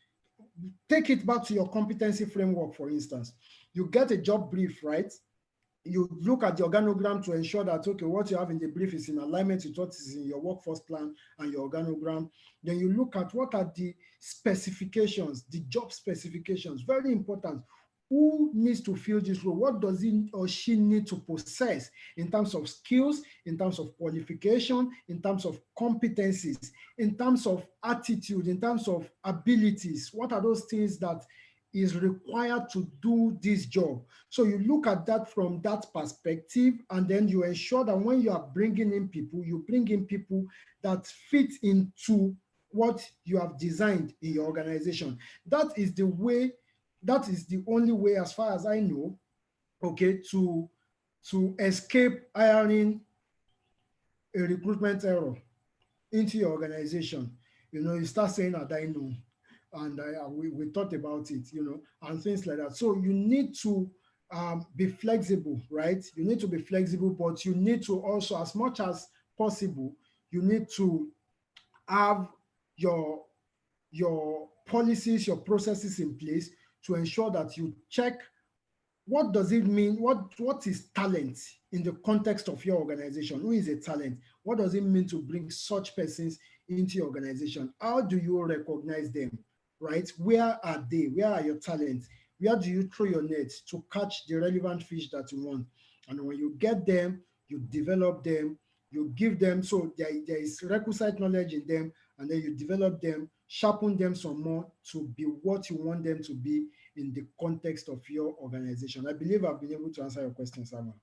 take it back to your competency framework, for instance. You get a job brief, right? You look at the organogram to ensure that, okay, what you have in the brief is in alignment with what is in your workforce plan and your organogram. Then you look at what are the specifications, the job specifications, very important. Who needs to fill this role? What does he or she need to possess in terms of skills, in terms of qualification, in terms of competencies, in terms of attitude, in terms of abilities? What are those things that is required to do this job? So you look at that from that perspective, and then you ensure that when you are bringing in people, you bring in people that fit into what you have designed in your organization. That is the way, that is the only way, as far as I know, okay, to escape hiring a recruitment error into your organization. You know, you start saying that I know, and we thought about it, you know, and things like that. So you need to be flexible, right? You need to be flexible, but you need to also, as much as possible, you need to have your policies, your processes in place to ensure that you check what does it mean, what is talent in the context of your organization. Who is a talent? What does it mean to bring such persons into your organization? How do you recognize them, right? Where are they? Where are your talents? Where do you throw your net to catch the relevant fish that you want? And when you get them, you develop them, you give them, so there is requisite knowledge in them, and then you develop them, sharpen them some more to be what you want them to be in the context of your organization. I believe I've been able to answer your question, Samuel.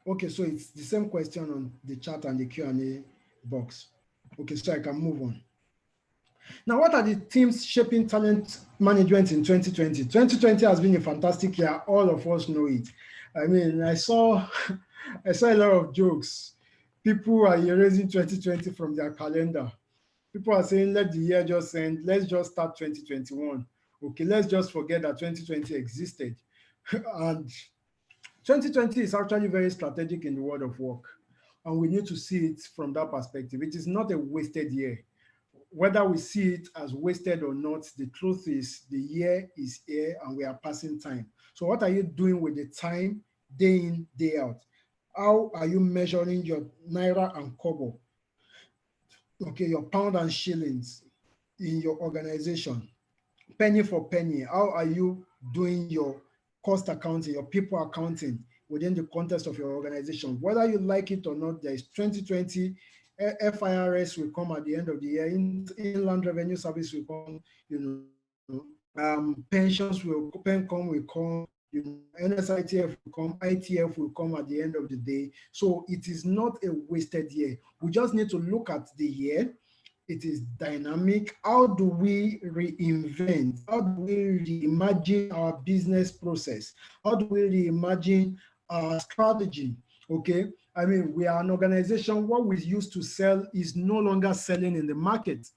Okay, so it's the same question on the chat and the Q&A box. Okay, so I can move on. Now, what are the themes shaping talent management in 2020? 2020 has been a fantastic year. All of us know it. I mean, I saw a lot of jokes. People are erasing 2020 from their calendar. People are saying, let the year just end. Let's just start 2021. Okay, let's just forget that 2020 existed. And 2020 is actually very strategic in the world of work. And we need to see it from that perspective. It is not a wasted year. Whether we see it as wasted or not, the truth is the year is here and we are passing time. So what are you doing with the time day in, day out? How are you measuring your naira and kobo? Okay, your pound and shillings in your organization, penny for penny. How are you doing your cost accounting, your people accounting within the context of your organization? Whether you like it or not, there is 2020, FIRS will come at the end of the year, Inland Revenue Service will come, you know, pensions will come, you know, NSITF will come, ITF will come at the end of the day. So it is not a wasted year. We just need to look at the year it is dynamic. How do we reinvent? How do we reimagine our business process? How do we reimagine our strategy? Okay, I mean, we are an organization. What we used to sell is no longer selling in the market,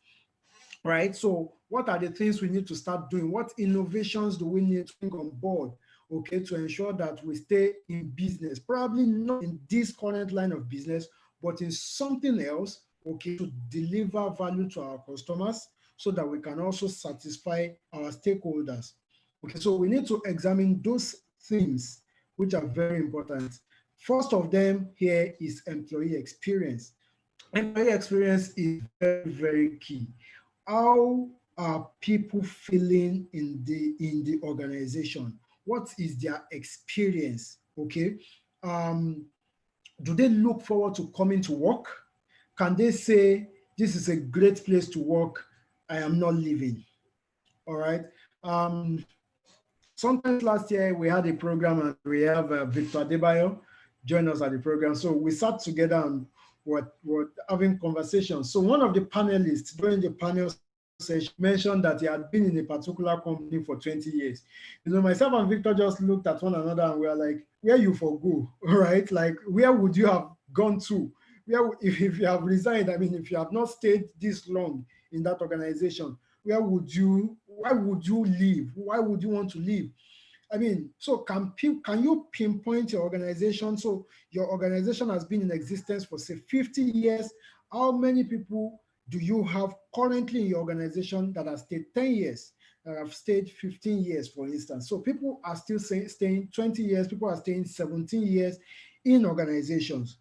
right? So what are the things we need to start doing? What innovations do we need to bring on board, okay, to ensure that we stay in business? Probably not in this current line of business, but in something else, okay, to deliver value to our customers so that we can also satisfy our stakeholders. Okay, so we need to examine those themes, which are very important. First of them here is employee experience. Employee experience is very, very key. How are people feeling in the organization? What is their experience? Okay. Um, do they look forward to coming to work? Can they say this is a great place to work? I am not leaving. All right. Sometimes last year we had a program and we have Victor Adebayo join us at the program. So we sat together and were having conversations. So one of the panelists during the panel session mentioned that he had been in a particular company for 20 years. You know, myself and Victor just looked at one another and we were like, where you for go, right? Like, where would you have gone to? Where, if you have resigned, I mean, if you have not stayed this long in that organization, why would you leave? Why would you want to leave? I mean, so can you pinpoint your organization? So your organization has been in existence for say 50 years. How many people do you have currently in your organization that have stayed 10 years, that have stayed 15 years, for instance? So people are still staying 20 years, people are staying 17 years in organizations.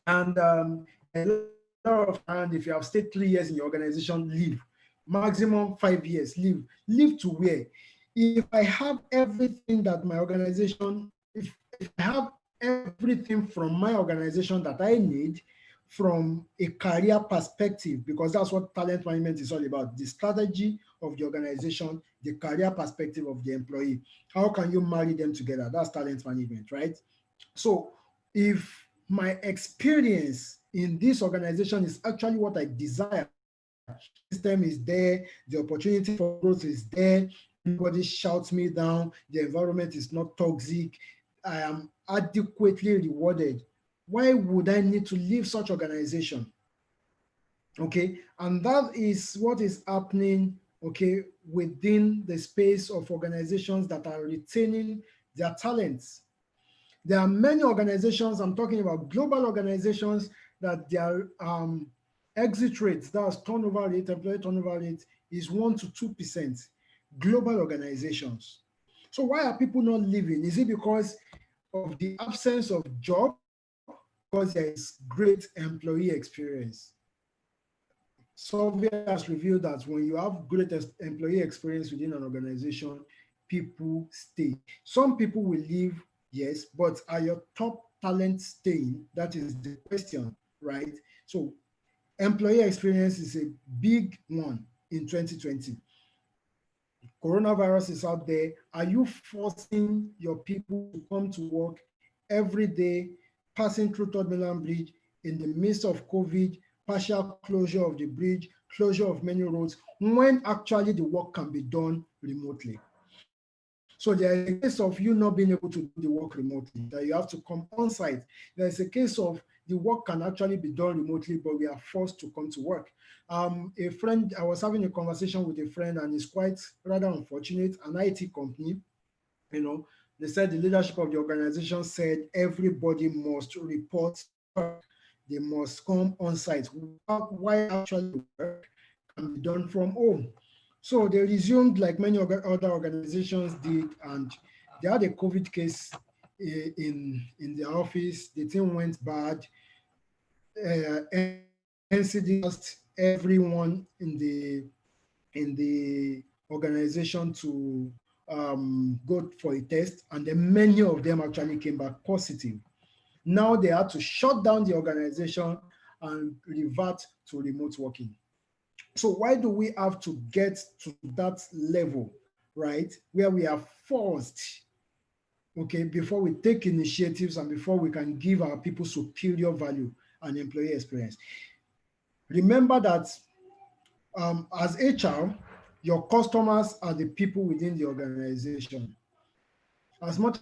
And a lot of times, if you have stayed 3 years in your organization, leave. Maximum 5 years, leave. Leave to where? If I have everything that my organization, if I have everything from my organization that I need from a career perspective, because that's what talent management is all about, the strategy of the organization, the career perspective of the employee. How can you marry them together? That's talent management, right? So if my experience in this organization is actually what I desire, system is there, the opportunity for growth is there, nobody shouts me down, the environment is not toxic, I am adequately rewarded, why would I need to leave such organization? Okay, and that is what is happening, okay, within the space of organizations that are retaining their talents. There are many organizations, I'm talking about global organizations, that their exit rates, that's turnover rate, employee turnover rate, is 1 to 2%. Global organizations. So why are people not leaving? Is it because of the absence of job, because there is great employee experience? Survey has revealed that when you have great employee experience within an organization, people stay. Some people will leave, yes, but are your top talent staying? That is the question, right? So employee experience is a big one in 2020. Coronavirus is out there. Are you forcing your people to come to work every day, passing through Third Mainland Bridge in the midst of COVID, partial closure of the bridge, closure of many roads, when actually the work can be done remotely? So there is a case of you not being able to do the work remotely, that you have to come on site. There is a case of the work can actually be done remotely, but we are forced to come to work. A friend, I was having a conversation with a friend, and it's quite rather unfortunate. An IT company, you know, they said the leadership of the organization said everybody must report to work. They must come on site. Why actually the work can be done from home? So they resumed like many other organizations did, and they had a COVID case in the office. The thing went bad. NCD asked everyone in the organization to go for a test, and then many of them actually came back positive. Now they had to shut down the organization and revert to remote working. So why do we have to get to that level, right, where we are forced, okay, before we take initiatives and before we can give our people superior value and employee experience? Remember that as HR, your customers are the people within the organization. As much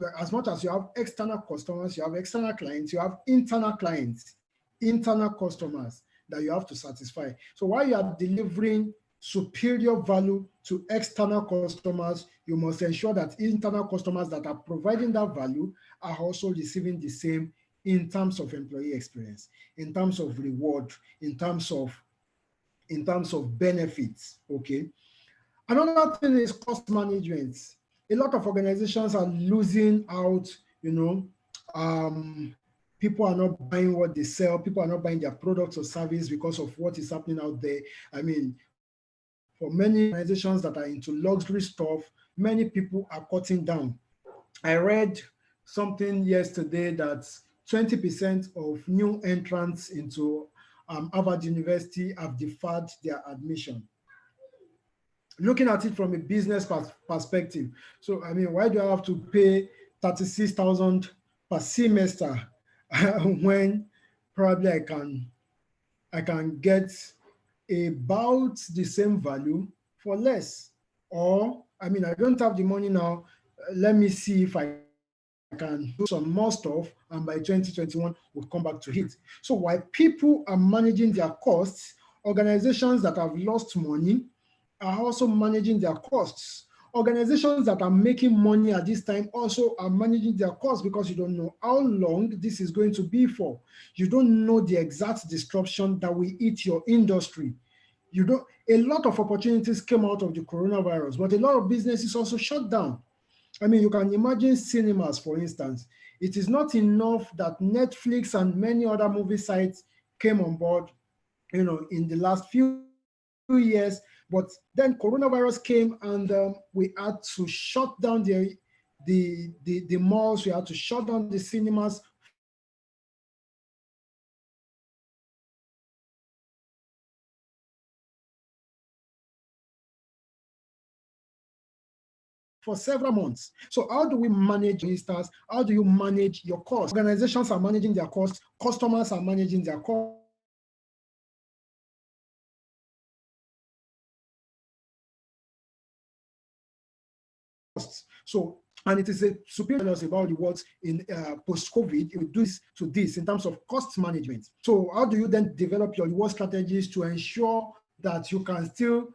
as you have external customers, you have external clients, you have internal clients, internal customers that you have to satisfy. So while you are delivering superior value to external customers, you must ensure that internal customers that are providing that value are also receiving the same in terms of employee experience, in terms of reward, in terms of benefits. Okay. Another thing is cost management. A lot of organizations are losing out, people are not buying what they sell, people are not buying their products or service because of what is happening out there. I mean, for many organizations that are into luxury stuff, many people are cutting down. I read something yesterday that 20% of new entrants into Harvard University have deferred their admission, looking at it from a business perspective. So, I mean, why do I have to pay 36,000 per semester when probably I can get about the same value for less? Or, I mean, I don't have the money now. Let me see if I can do some more stuff, and by 2021 we'll come back to it. So while people are managing their costs, organizations that have lost money are also managing their costs. Organizations that are making money at this time also are managing their costs, because you don't know how long this is going to be for. You don't know the exact disruption that will hit your industry. You don't. A lot of opportunities came out of the coronavirus, but a lot of businesses also shut down. I mean, you can imagine cinemas, for instance. It is not enough that Netflix and many other movie sites came on board, in the last few years. But then coronavirus came, and we had to shut down the malls. We had to shut down the cinemas for several months. So how do we manage our costs in a strategic way? It's a thing that you need to consider as an HR person, right? For several months. So how do we manage your instance? How do you manage your costs? Organizations are managing their costs, customers are managing their costs, employees are managing their costs. So how do you manage your costs? How do you manage your costs? So, and it is a superior us about the words in post-COVID. It will do this to this in terms of cost management. So how do you then develop your reward strategies to ensure that you can still,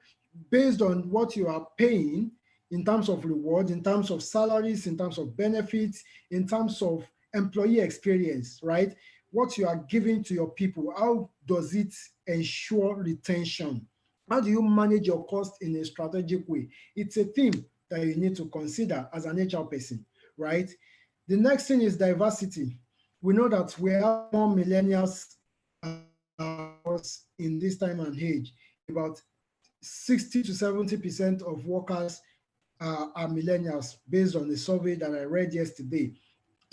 based on what you are paying in terms of rewards, in terms of salaries, in terms of benefits, in terms of employee experience, right? What you are giving to your people, how does it ensure retention? How do you manage your cost in a strategic way? It's a theme that you need to consider as an HR person, right? The next thing is diversity. We know that we have more millennials workforce in this time and age. About 60 to 70% of workers are millennials, based on the survey that I read yesterday.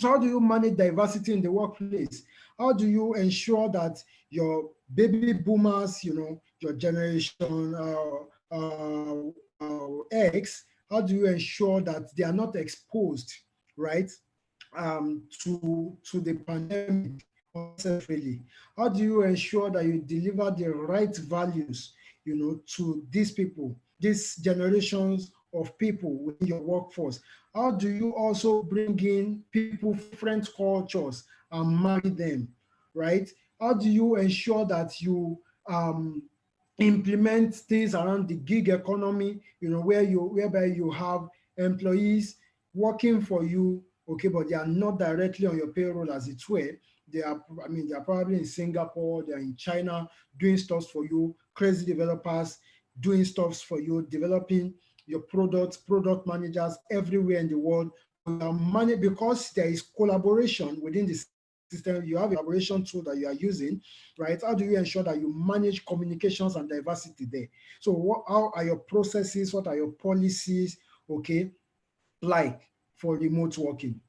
So how do you manage diversity in the workplace? How do you ensure that your baby boomers, your generation X, how do you ensure that they are not exposed, right, to the pandemic unnecessarily? How do you ensure that you deliver the right values, to these people, these generations of people within your workforce? How do you also bring in people from different cultures and marry them, right? How do you ensure that you implement things around the gig economy, whereby you have employees working for you, okay, but they are not directly on your payroll, as it were. They are probably in Singapore, they are in China doing stuff for you, crazy developers doing stuff for you, developing your products, product managers everywhere in the world. But you are because there is collaboration within the system, you have a collaboration tool that you are using, right? How do you ensure that you manage communications and diversity there? So how are your processes? What are your policies, okay, like for remote working?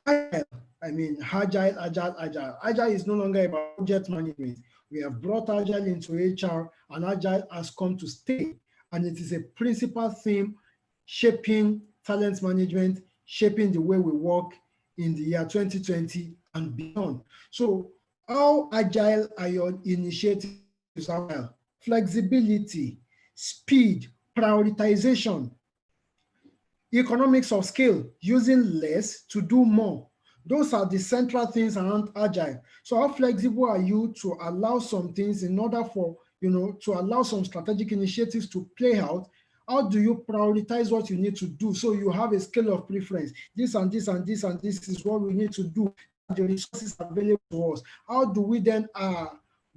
Agile, agile. Agile is no longer about project management. We have brought agile into HR, and agile has come to stay. And it is a principal theme shaping talent management, shaping the way we work in the year 2020 and beyond. So how agile are your initiatives? Agile, flexibility, speed, prioritization, economics of scale, using less to do more. Those are the central things around agile. So how flexible are you to allow some things in order for, to allow some strategic initiatives to play out? How do you prioritize what you need to do? So you have a scale of preference. This and this and this and this is what we need to do. These are the resources available to us. How do we then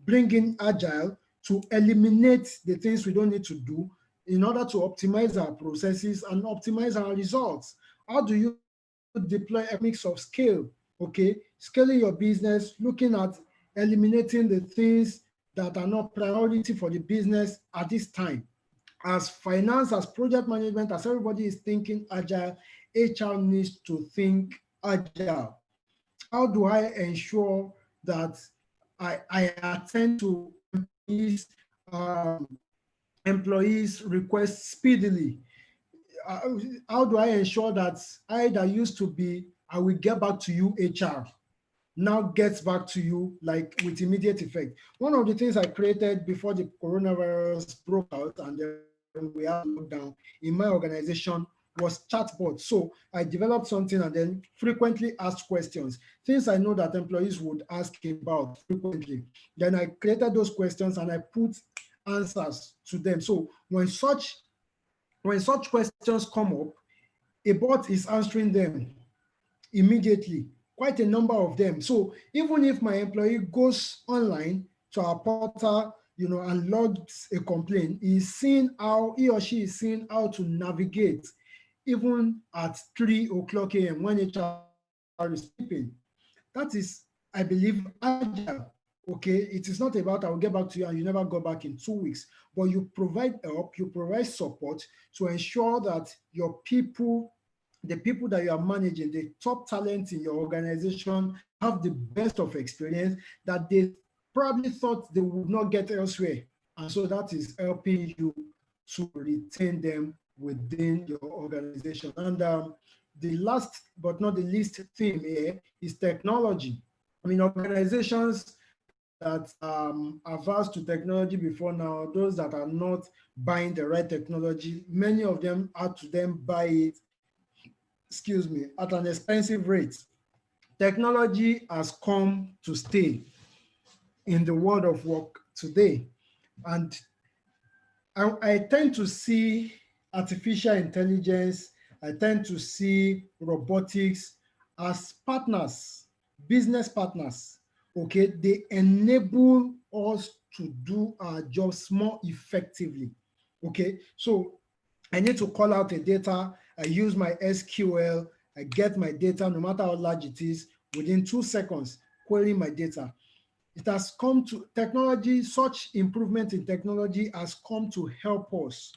bring in agile to eliminate the things we don't need to do in order to optimize our processes and optimize our results? How do you deploy economics of scale? Okay, scaling your business, looking at eliminating the things that are not priority for the business at this time. As finance, as project management, as everybody is thinking agile, HR needs to think agile. How do I ensure that I attend to employees' requests speedily? uh, how do I ensure that I that used to be, I will get back to you, HR, now gets back to you like with immediate effect? One of the things I created before the coronavirus broke out and then we had lockdown in my organization was chatbot. So I developed something and then frequently asked questions, things I know that employees would ask about frequently. Then I created those questions and I put answers to them. So when such questions come up, a bot is answering them immediately, quite a number of them. So even if my employee goes online to our portal, and logs a complaint, he or she is seeing how to navigate even at 3 o'clock a.m. when HR is sleeping. That is, I believe, agile. Okay, it is not about I will get back to you and you never go back in 2 weeks, but you provide help, you provide support to ensure that your people, the people that you are managing, the top talent in your organization, have the best of experience that they probably thought they would not get elsewhere. And so that is helping you to retain them within your organization. And the last but not the least theme here is technology. I mean, organizations that averse to technology before now, those that are not buying the right technology, many of them had to then buy it, at an expensive rate. Technology has come to stay in the world of work today. And I tend to see artificial intelligence, I tend to see robotics as partners, business partners. Okay, they enable us to do our jobs more effectively. Okay, so I need to call out a data, I use my SQL, I get my data no matter how large it is, within 2 seconds, querying my data. It has come to technology, such improvement in technology has come to help us.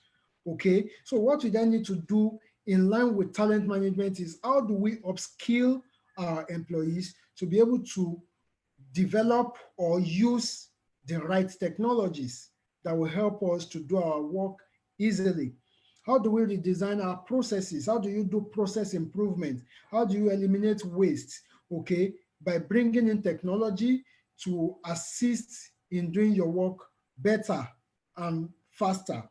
Okay, so what we then need to do in line with talent management is how do we upskill our employees to be able to develop or use the right technologies that will help us to do our work easily. How do we redesign our processes? How do you do process improvement? How do you eliminate waste? Okay, by bringing in technology to assist in doing your work better and faster.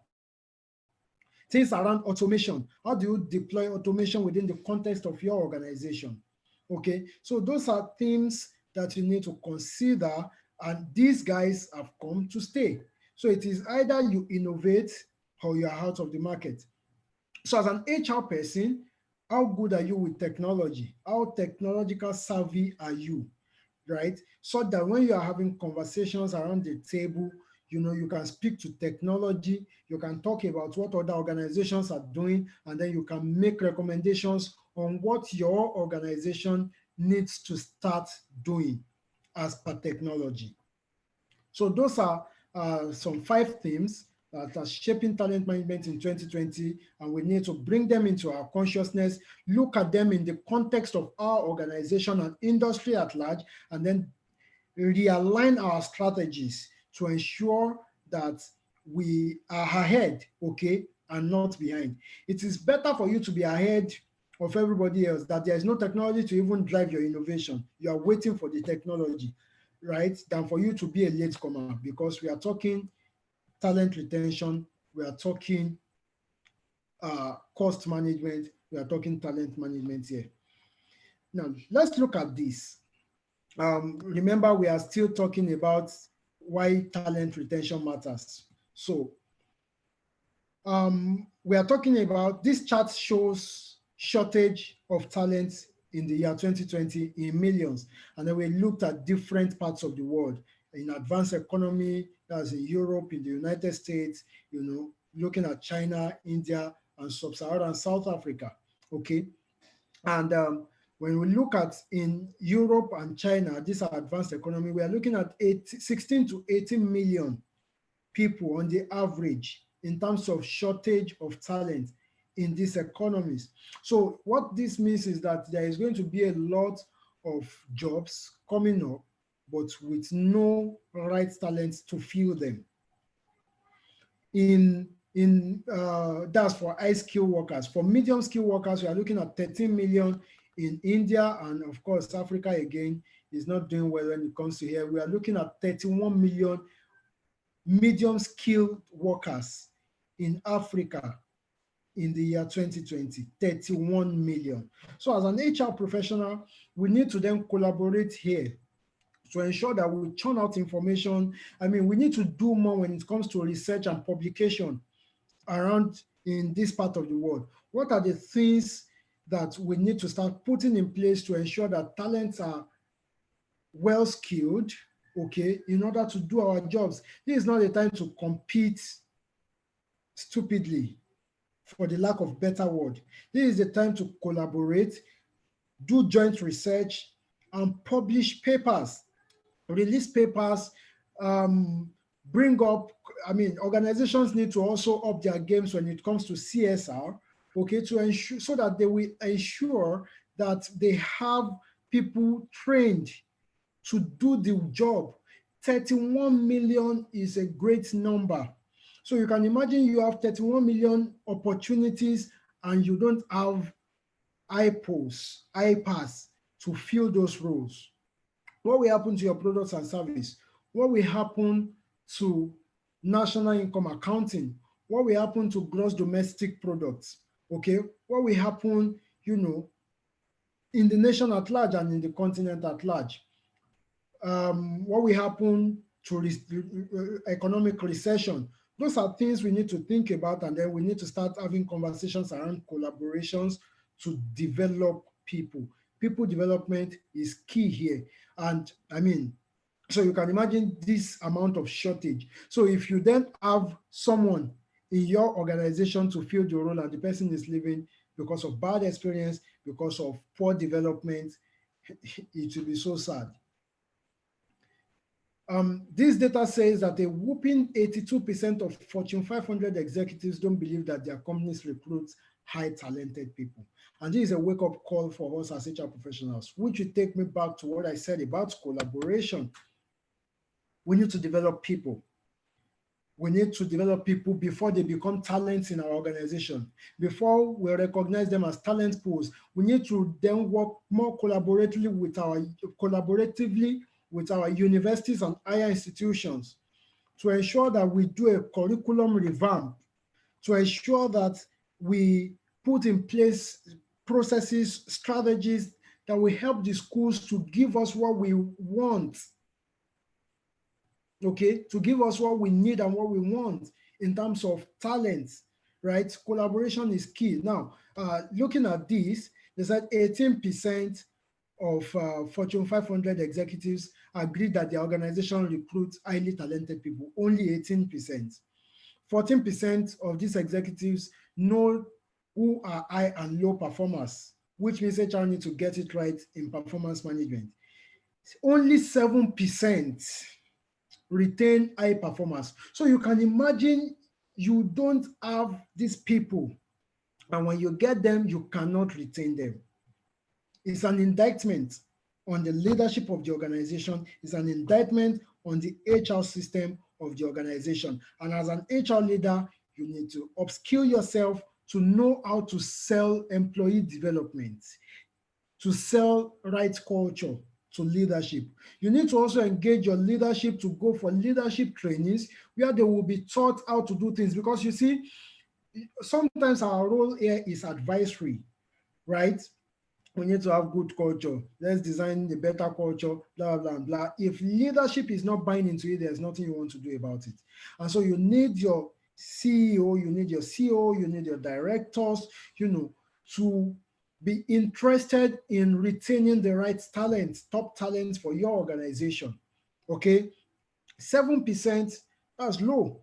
Things around automation. How do you deploy automation within the context of your organization? Okay, so those are themes that you need to consider, and these guys have come to stay. So it is either you innovate or you are out of the market. So as an HR person, how good are you with technology? How technological savvy are you? Right? So that when you are having conversations around the table, you can speak to technology, you can talk about what other organizations are doing, and then you can make recommendations on what your organization needs to start doing as per technology. So those are some 5 themes that are shaping talent management in 2020, and we need to bring them into our consciousness, look at them in the context of our organization and industry at large, and then realign our strategies to ensure that we are ahead, okay, and not behind. It is better for you to be ahead of everybody else, that there is no technology to even drive your innovation. You are waiting for the technology, right, than for you to be a latecomer, because we are talking talent retention, we are talking cost management, we are talking talent management here. Now, let's look at this. Remember, we are still talking about why talent retention matters. So we are talking about, this chart shows shortage of talent in the year 2020 in millions. And then we looked at different parts of the world, in advanced economy, that's in Europe, in the United States, looking at China, India, and Sub-Saharan South Africa, okay? And when we look at in Europe and China, these are advanced economy, we are looking at 16 to 18 million people on the average in terms of shortage of talent in these economies. So what this means is that there is going to be a lot of jobs coming up, but with no right talent to fill them. That's for high skill workers. For medium skill workers, we are looking at 13 million in India, and of course Africa again is not doing well when it comes to here. We are looking at 31 million medium skilled workers in Africa in the year 2020, 31 million. So as an HR professional, we need to then collaborate here to ensure that we churn out information. I mean, we need to do more when it comes to research and publication around in this part of the world. What are the things that we need to start putting in place to ensure that talents are well skilled, okay, in order to do our jobs? This is not a time to compete stupidly, for the lack of better word. This is the time to collaborate, do joint research, and publish papers, release papers, bring up, I mean, organizations need to also up their games when it comes to CSR, okay, to ensure, so that they will ensure that they have people trained to do the job. 31 million is a great number. So you can imagine you have 31 million opportunities and you don't have iPass to fill those roles. What will happen to your products and service? What will happen to national income accounting? What will happen to gross domestic products? Okay, what will happen, in the nation at large and in the continent at large? What will happen to economic recession? Those are things we need to think about, and then we need to start having conversations around collaborations to develop people. People development is key here. And I mean, so you can imagine this amount of shortage. So if you then have someone in your organization to fill the role and the person is leaving because of bad experience, because of poor development, it will be so sad. This data says that a whopping 82% of Fortune 500 executives don't believe that their companies recruit high talented people. And this is a wake-up call for us as HR professionals, which will take me back to what I said about collaboration. We need to develop people. We need to develop people before they become talents in our organization. Before we recognize them as talent pools, we need to then work more collaboratively with our universities and higher institutions to ensure that we do a curriculum revamp, to ensure that we put in place processes, strategies that will help the schools to give us what we want, okay, to give us what we need and what we want in terms of talent, right? Collaboration is key. Now, looking at this, they said 18% of Fortune 500 executives agreed that their organization recruits highly talented people, only 18%. 14% of these executives know who are high and low performers, which means HR need to get it right in performance management. Only 7% retain high performers. So you can imagine you don't have these people, and when you get them, you cannot retain them. It's an indictment on the leadership of the organization. It's an indictment on the HR system of the organization. And as an HR leader, you need to upskill yourself to know how to sell employee development, to sell right culture, to leadership. You need to also engage your leadership to go for leadership trainings where they will be taught how to do things. Because you see, sometimes our role here is advisory, right? We need to have good culture. Let's design a better culture, blah, blah, blah. If leadership is not buying into it, there's nothing you want to do about it. And so you need your CEO, you need your CO, you need your directors, to be interested in retaining the right talent, top talents for your organization. Okay, 7%, that's low.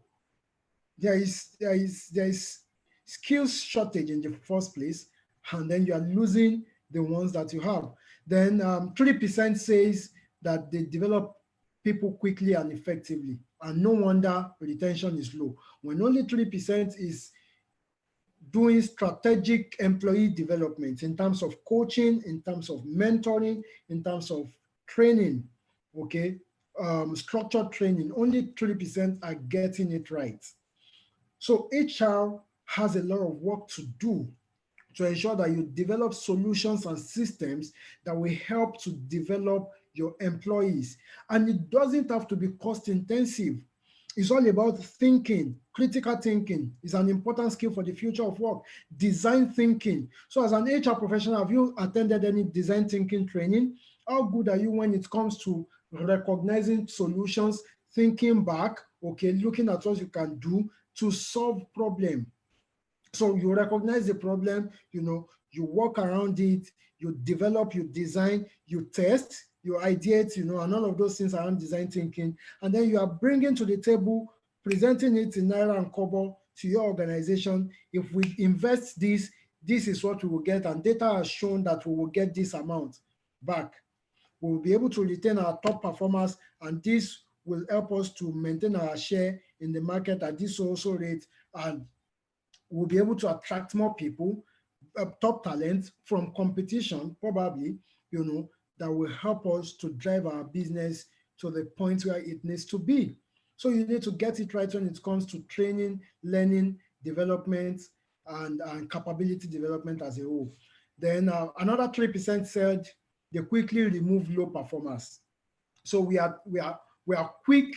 There is skills shortage in the first place, and then you are losing the ones that you have. Then 3% says that they develop people quickly and effectively, and no wonder retention is low. When only 3% is doing strategic employee development in terms of coaching, in terms of mentoring, in terms of training, okay, structured training, only 3% are getting it right. So HR has a lot of work to do to ensure that you develop solutions and systems that will help to develop your employees. And it doesn't have to be cost intensive. It's all about thinking. Critical thinking is an important skill for the future of work. Design thinking. So as an HR professional, have you attended any design thinking training? How good are you when it comes to recognizing solutions, thinking back, okay, looking at what you can do to solve problem? So you recognize the problem, you work around it, you develop, you design, you test, you ideate, and all of those things around design thinking. And then you are bringing to the table, presenting it in Naira and Kobo to your organization. If we invest this is what we will get. And data has shown that we will get this amount back. We will be able to retain our top performers, and this will help us to maintain our share in the market at this also rate, and we'll be able to attract more people, top talent from competition, probably, that will help us to drive our business to the point where it needs to be. So you need to get it right when it comes to training, learning, development, and capability development as a whole. Then another 3% said they quickly remove low performers. So we are quick,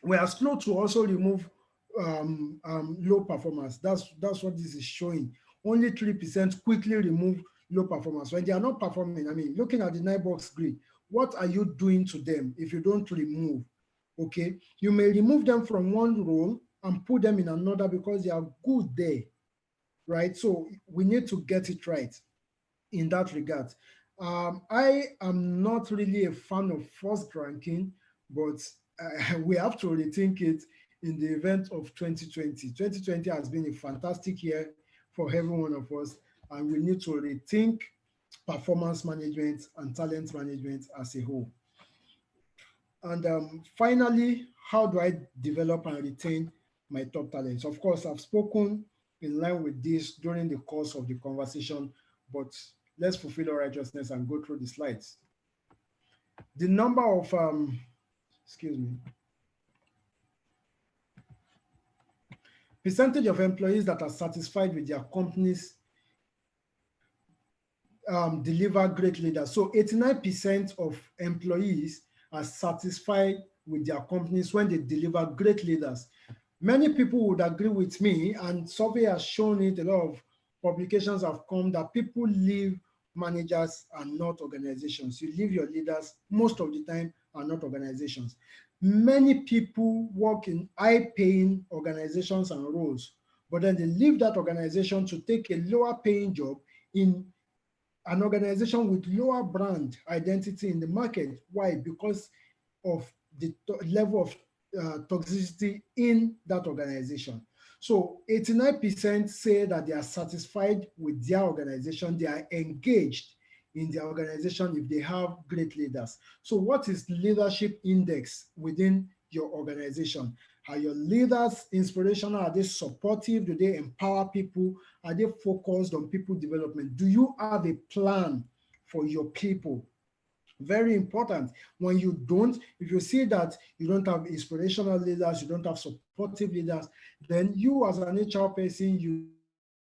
we are slow to also remove low performers. That's what this is showing. Only 3% quickly remove low performers. When they are not performing, I mean, looking at the 9-box grid, what are you doing to them if you don't remove? Okay, you may remove them from one role and put them in another because they are good there, right? So we need to get it right in that regard. I am not really a fan of first ranking, but we have to rethink it in the event of 2020. 2020 has been a fantastic year for every one of us, and we need to rethink performance management and talent management as a whole. And finally, how do I develop and retain my top talents? Of course, I've spoken in line with this during the course of the conversation, but let's fulfill our righteousness and go through the slides. The number of, percentage of employees that are satisfied with their companies deliver great leaders. So 89% of employees are satisfied with their companies when they deliver great leaders. Many people would agree with me, and survey has shown it, a lot of publications have come that people leave managers and not organizations. You leave your leaders most of the time and not organizations. Many people work in high-paying organizations and roles, but then they leave that organization to take a lower-paying job in an organization with lower brand identity in the market. Why? Because of the level of toxicity in that organization. So 89% say that they are satisfied with their organization, they are engaged in their organization if they have great leaders. So what is leadership index within your organization? Are your leaders inspirational? Are they supportive? Do they empower people? Are they focused on people development? Do you have a plan for your people? Very important. When you don't, if you see that you don't have inspirational leaders, you don't have supportive leaders, then you as an HR person, you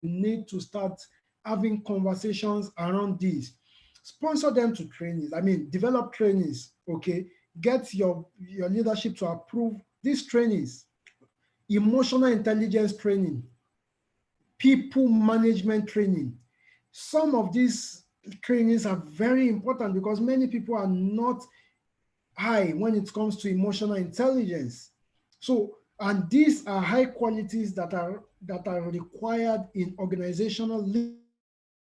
need to start having conversations around this. sponsor them to trainings. I mean, develop trainings, okay? Get your leadership to approve these trainings, emotional intelligence training, people management training. Some of these trainings are very important because many people are not high when it comes to emotional intelligence. So, and these are high qualities that are required in organizational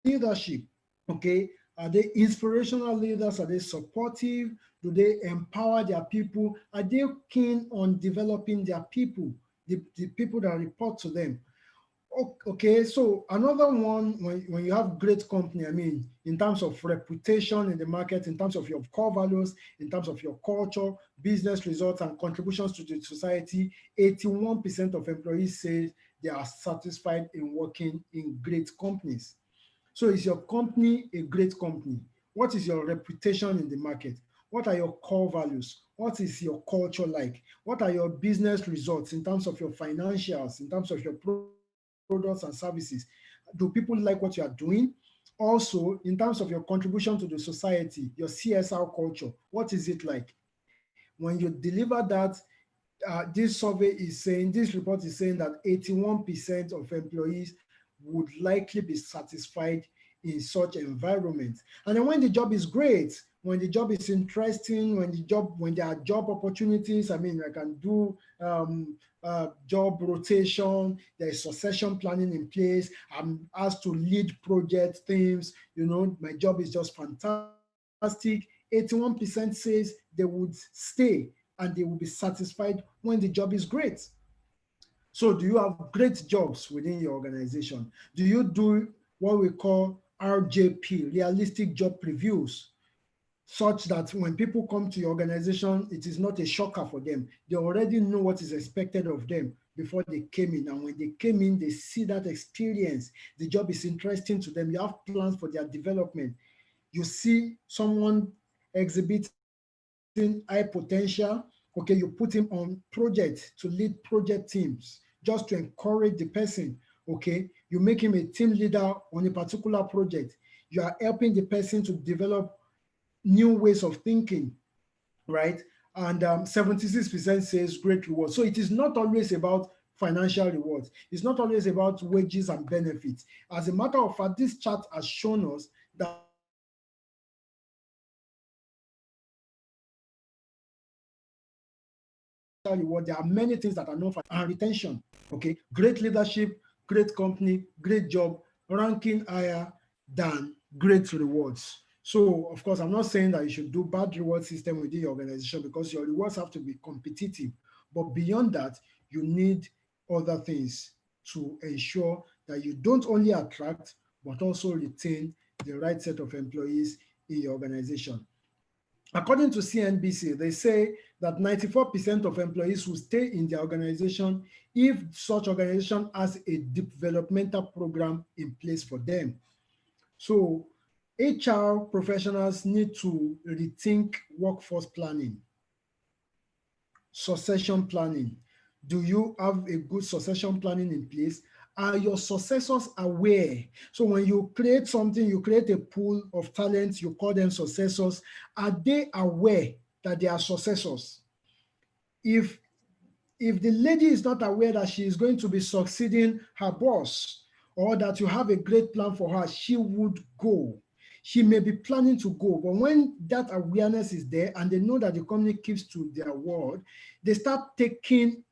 leadership. Okay, are they inspirational leaders? Are they supportive? Do they empower their people? Are they keen on developing their people, the people that report to them? Okay, so another one, when you have great company, I mean, in terms of reputation in the market, in terms of your core values, in terms of your culture, business results, and contributions to the society, 81% of employees say they are satisfied in working in great companies. So is your company a great company? What is your reputation in the market? What are your core values? What is your culture like? What are your business results in terms of your financials, in terms of your products and services? Do people like what you are doing? Also, in terms of your contribution to the society, your CSR culture, what is it like? When you deliver that, this survey is saying, this report is saying that 81% of employees would likely be satisfied in such environments. And then when the job is great, when the job is interesting, when there are job opportunities, I mean, I can do job rotation, there's succession planning in place, I'm asked to lead project teams, my job is just fantastic. 81% says they would stay and they will be satisfied when the job is great. So do you have great jobs within your organization? Do you do what we call RJP, realistic job previews, such that when people come to your organization, it is not a shocker for them. They already know what is expected of them before they came in. And when they came in, they see that experience. The job is interesting to them. You have plans for their development. You see someone exhibiting high potential, okay, you put him on projects to lead project teams just to encourage the person, okay? You make him a team leader on a particular project. You are helping the person to develop new ways of thinking, right? And 76% says great rewards. So it is not always about financial rewards. It's not always about wages and benefits. As a matter of fact, this chart has shown us that financial reward, there are many things that are non and retention, okay? Great leadership, great company, great job, ranking higher than great rewards. So, of course, I'm not saying that you should do bad reward system within your organization because your rewards have to be competitive. But beyond that, you need other things to ensure that you don't only attract, but also retain the right set of employees in your organization. According to CNBC, they say that 94% of employees will stay in their organization if such organization has a developmental program in place for them. So HR professionals need to rethink workforce planning, succession planning. Do you have a good succession planning in place? Are your successors aware? So when you create something, you create a pool of talents, you call them successors. Are they aware that they are successors? If if the lady is not aware that she is going to be succeeding her boss or that you have a great plan for her, she would go. She may be planning to go, but when that awareness is there and they know that the company keeps to their word, they start taking,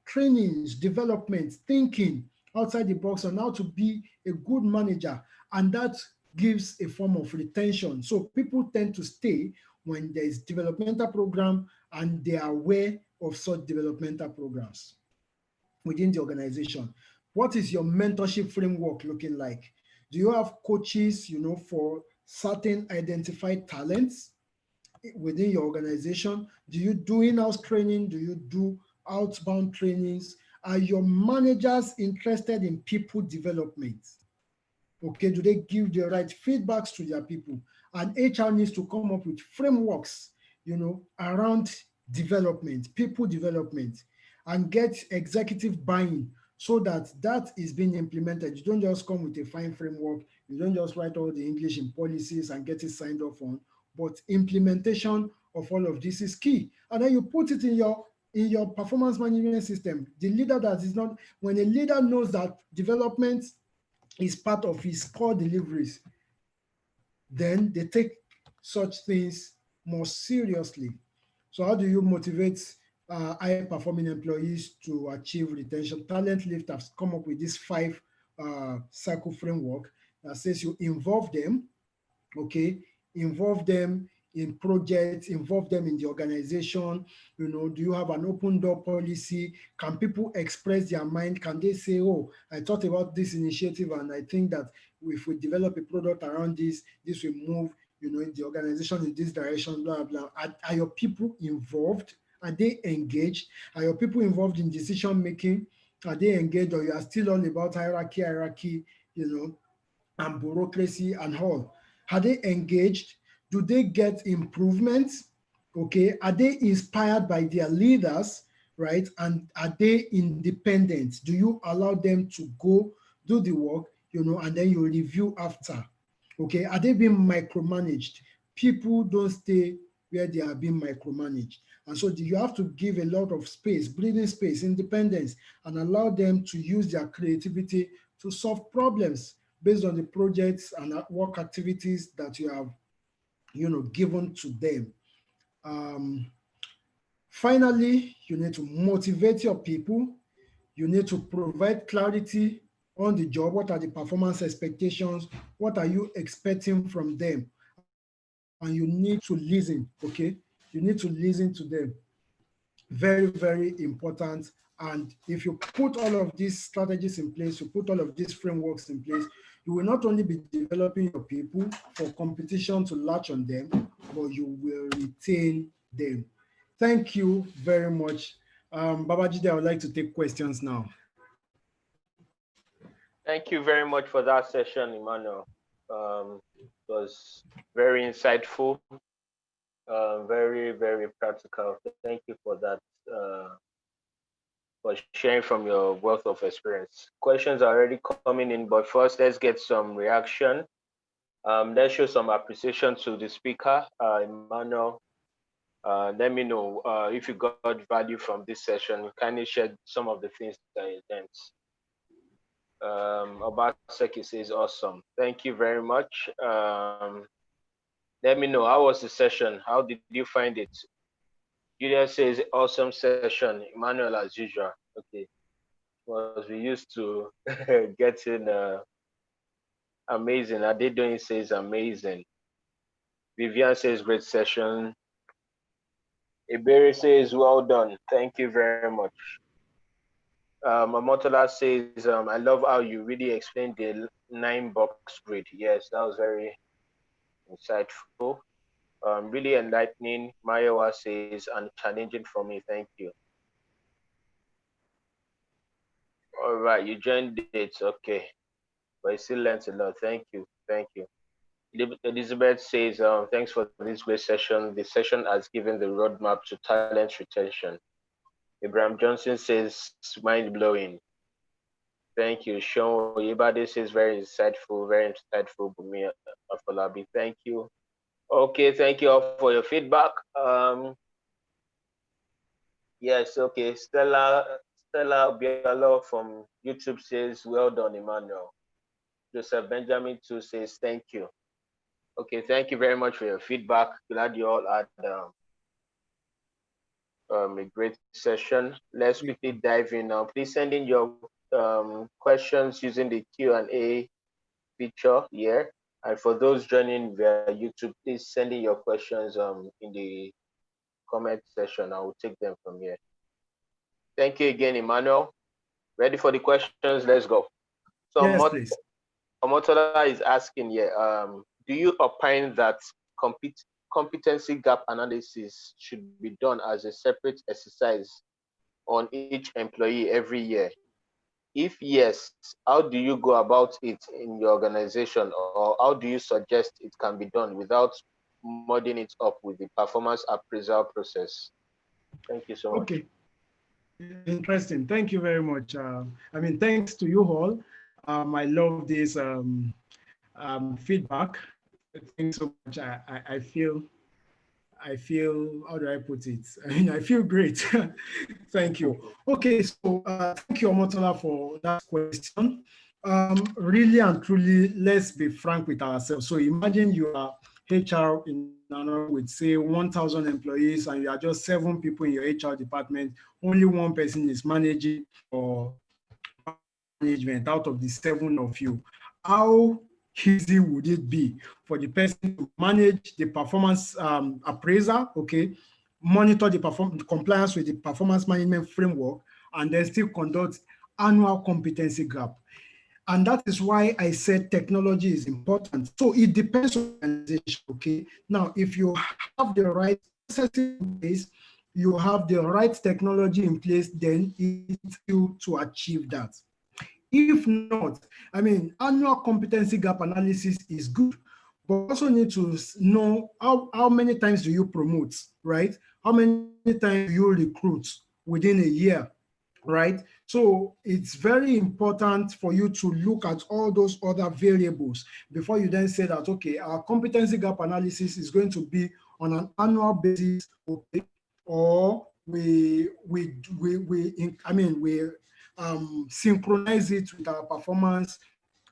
trainings, development, thinking outside the box on how to be a good manager. And that gives a form of retention. So people tend to stay when there is developmental program and they are aware of such developmental programs within the organization. What is your mentorship framework looking like? Do you have coaches, for certain identified talents within your organization? Do you do in-house training? Do you do outbound trainings? Are your managers interested in people development? Okay, do they give the right feedbacks to their people? And HR needs to come up with frameworks, around development, people development, and get executive buy-in so that that is being implemented. You don't just come with a fine framework. You don't just write all the English in policies and get it signed off on, but implementation of all of this is key. And then you put it in your performance management system. The leader that is not, when a leader knows that development is part of his core deliveries, then they take such things more seriously. So how do you motivate high-performing employees to achieve retention? Talent Lift has come up with this five cycle framework that says you involve them, okay, involve them in projects, involve them in the organization. You know, do you have an open door policy? Can people express their mind? Can they say, oh, I thought about this initiative and I think that if we develop a product around this, this will move, you know, in the organization in this direction, blah blah. Are your people involved? Are they engaged? Are your people involved in decision making? Are they engaged, or you are still all about hierarchy, you know, and bureaucracy and all? Are they engaged? Do they get improvements? Okay. Are they inspired by their leaders? Right. And are they independent? Do you allow them to go do the work, you know, and then you review after? Okay. Are they being micromanaged? People don't stay where they are being micromanaged. And so you have to give a lot of space, breathing space, independence, and allow them to use their creativity to solve problems based on the projects and work activities that you have, you know, given to them. Um, Finally, you need to motivate your people. You need to provide clarity on the job. What are the performance expectations? What are you expecting from them? And you need to listen, okay? You need to listen to them. Very, very important. And if you put all of these strategies in place, you put all of these frameworks in place, you will not only be developing your people for competition to latch on them, but you will retain them. Thank you very much. Babajide, I would like to take questions now. Thank you very much for that session, Emmanuel. It was very insightful, very, very practical. Thank you for that, for sharing from your wealth of experience. Questions are already coming in, but first, let's get some reaction. Let's show some appreciation to the speaker, Emmanuel. Let me know if you got value from this session. Kindly share some of the things that you learned. Obaseki says, awesome. Thank you very much. Let me know, how was the session? How did you find it? Julia says, awesome session. Emmanuel, as usual. Okay. Was we used to getting amazing. Adedoyin says, amazing. Vivian says, great session. Iberi says, well done. Thank you very much. Amotola says, I love how you really explained the 9-box grid. Yes, that was very insightful. Really enlightening. Mayowa says, and challenging for me. Thank you. All right, you joined it. Okay. But you still learned a lot. Thank you. Thank you. Elizabeth says, thanks for this great session. The session has given the roadmap to talent retention. Abraham Johnson says, mind blowing. Thank you. Sean Oyebade says, very insightful, Bumi Afolabi. Thank you. Okay, thank you all for your feedback. Yes, okay. Stella Bialo from YouTube says, well done, Emmanuel. Joseph Benjamin too says, thank you. Okay, thank you very much for your feedback. Glad you all had a great session. Let's quickly dive in now. Please send in your questions using the Q&A feature here. And for those joining via YouTube, please send in your questions in the comment section. I will take them from here. Thank you again, Emmanuel. Ready for the questions? Let's go. So Yes, please. Omotola is asking here, do you opine that competency gap analysis should be done as a separate exercise on each employee every year? If yes, how do you go about it in your organization, or how do you suggest it can be done without mudding it up with the performance appraisal process? Thank you so much. Okay. Interesting. Thank you very much. I mean, thanks to you all. I love this feedback. Thanks so much. I feel, how do I put it? I mean, I feel great. Thank you. Okay, so thank you, Omotola, for that question. Really and truly, let's be frank with ourselves. So imagine you are HR in an with say 1,000 employees and you are just 7 people in your HR department. Only one person is managing or management out of the 7 of you. How easy would it be for the person to manage the performance appraiser, okay, monitor the compliance with the performance management framework, and then still conduct annual competency gap? And that is why I said technology is important. So it depends on the organization, okay? Now, if you have the right processes in place, you have the right technology in place, then it's you to achieve that. If not, I mean, annual competency gap analysis is good, but also need to know how many times do you promote, right? How many times do you recruit within a year, right? So it's very important for you to look at all those other variables before you then say that, okay, our competency gap analysis is going to be on an annual basis, okay, or we synchronize it with our performance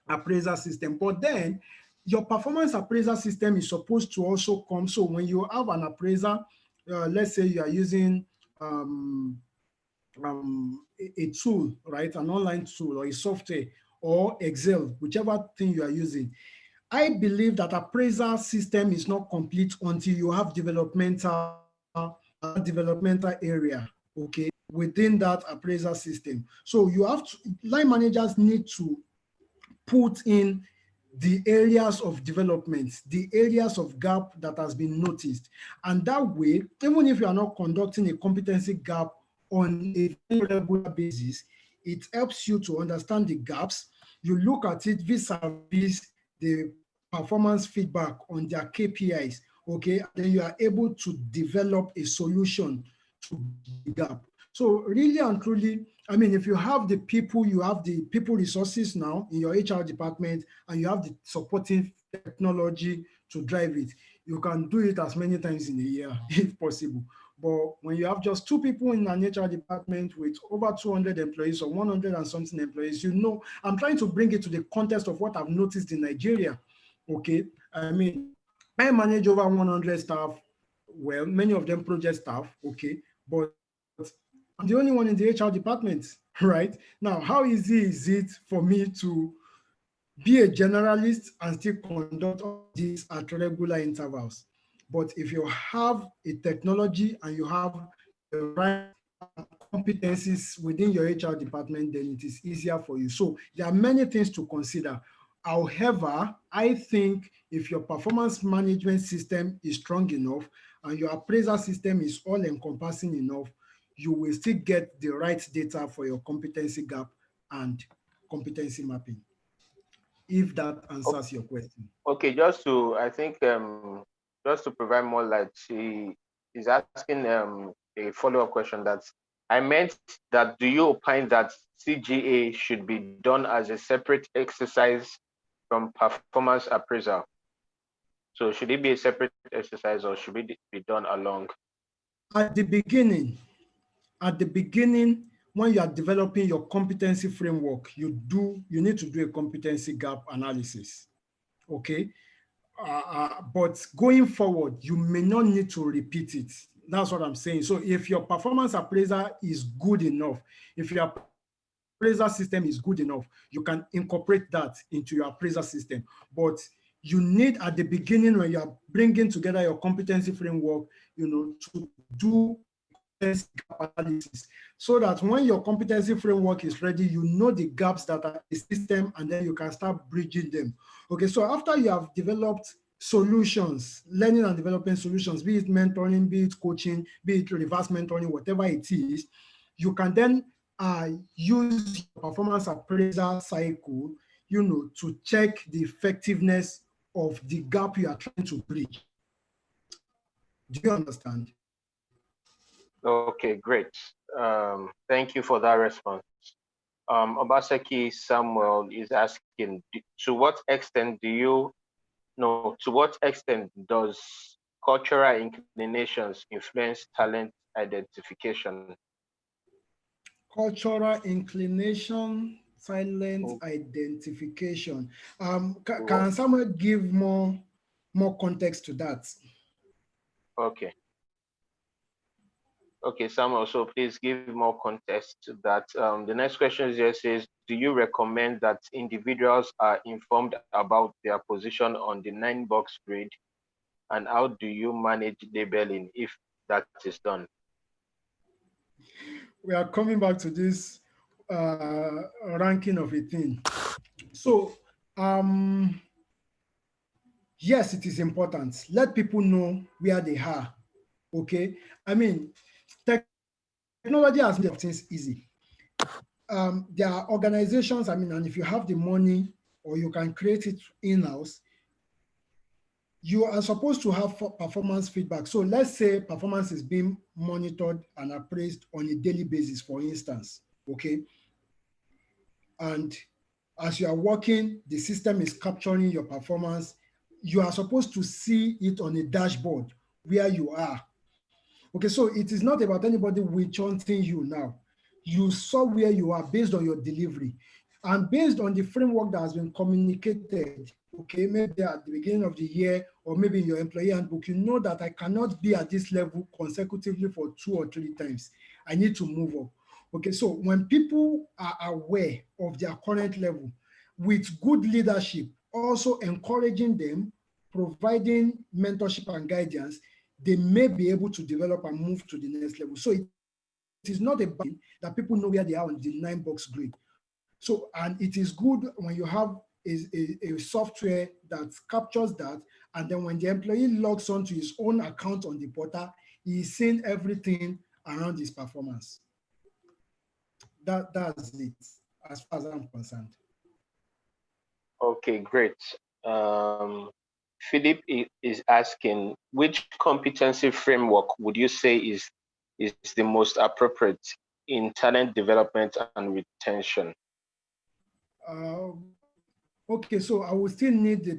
appraisal system. But then your performance appraisal system is supposed to also come. So when you have an appraiser, let's say you are using a tool, right? An online tool or a software or Excel, whichever thing you are using. I believe that appraisal system is not complete until you have developmental area, okay, within that appraisal system. So you have to, line managers need to put in the areas of development, the areas of gap that has been noticed. And that way, even if you are not conducting a competency gap on a regular basis, it helps you to understand the gaps. You look at it vis-a-vis the performance feedback on their KPIs, okay? And then you are able to develop a solution to the gap. So really and truly, I mean, if you have the people, you have the people resources now in your HR department, and you have the supporting technology to drive it, you can do it as many times in a year if possible. But when you have just 2 people in an HR department with over 200 employees or 100 and something employees, you know, I'm trying to bring it to the context of what I've noticed in Nigeria. Okay, I mean, I manage over 100 staff. Well, many of them project staff. Okay, but I'm the only one in the HR department, right? Now, how easy is it for me to be a generalist and still conduct all these at regular intervals? But if you have a technology and you have the right competencies within your HR department, then it is easier for you. So there are many things to consider. However, I think if your performance management system is strong enough and your appraisal system is all encompassing enough, you will still get the right data for your competency gap and competency mapping, if that answers your question. Okay, I think just to provide more light, she is asking a follow-up question that I meant that do you opine that CGA should be done as a separate exercise from performance appraisal? So should it be a separate exercise or should it be done along? At the beginning, when you are developing your competency framework, you need to do a competency gap analysis. Okay. But going forward, you may not need to repeat it. That's what I'm saying. So if your performance appraiser is good enough, if your appraiser system is good enough, you can incorporate that into your appraiser system. But you need at the beginning, when you're bringing together your competency framework, you know, to do competency gap analysis, so that when your competency framework is ready, you know the gaps that are in the system, and then you can start bridging them. Okay, so after you have developed solutions, learning and developing solutions, be it mentoring, be it coaching, be it reverse mentoring, whatever it is, you can then use your performance appraisal cycle, you know, to check the effectiveness of the gap you are trying to bridge. Do you understand? Okay, great. Thank you for that response. Obaseki Samuel is asking, to what extent do you know, to what extent does cultural inclinations influence talent identification? Cultural inclination, silent Mm, identification. wo- Can someone give more context to that? Okay. Okay, Samuel, so please give more context to that. The next question just says, do you recommend that individuals are informed about their position on the 9-box grid? And how do you manage labeling if that is done? We are coming back to this ranking of a thing. So, um, yes, it is important. Let people know where they are. Okay. I mean, technology has made a lot of things easy. There are organizations, I mean, and if you have the money or you can create it in-house, you are supposed to have performance feedback. So let's say performance is being monitored and appraised on a daily basis, for instance. Okay. And as you are working, the system is capturing your performance. You are supposed to see it on a dashboard where you are. Okay, so it is not about anybody witch hunting you now. You saw where you are based on your delivery and based on the framework that has been communicated. Okay, maybe at the beginning of the year or maybe in your employee handbook, you know that I cannot be at this level consecutively for 2 or 3 times. I need to move up. Okay, so when people are aware of their current level with good leadership, also encouraging them, providing mentorship and guidance, they may be able to develop and move to the next level. So it is not a bad thing that people know where they are on the 9-box grid. So, and it is good when you have a software that captures that, and then when the employee logs onto his own account on the portal, he is seeing everything around his performance. That's it, as far as I'm concerned. Okay, great. Um, Philip is asking, which competency framework would you say is the most appropriate in talent development and retention? Uh, okay, so I will still need a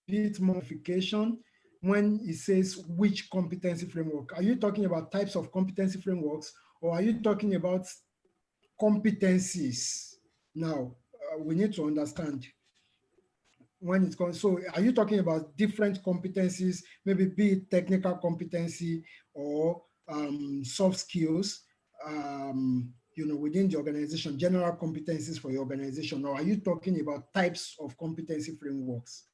bit more clarification when it says which competency framework. Are you talking about types of competency frameworks, or are you talking about competencies? Now, we need to understand when it comes. So, are you talking about different competencies, maybe be it technical competency or soft skills, within the organization, general competencies for your organization, or are you talking about types of competency frameworks?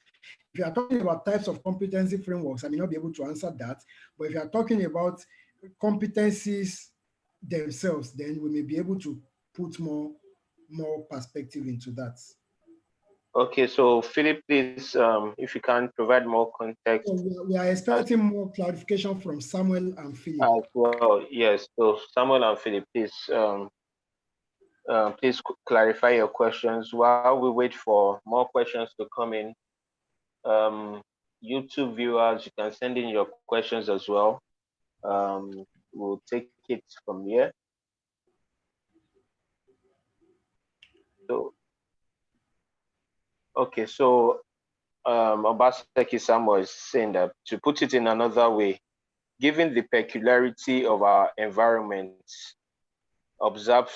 If you are talking about types of competency frameworks, I may not be able to answer that. But if you are talking about competencies themselves, then we may be able to put more perspective into that. Okay, so Philip, please, if you can provide more context So we are as, expecting more clarification from Samuel and Philip. as well. Yes, so Samuel and Philip, please clarify your questions while we wait for more questions to come in. Um, YouTube viewers, you can send in your questions as well. We'll take it from here. So, okay, so Obaseki Samuel is saying that, to put it in another way, given the peculiarity of our environments, observed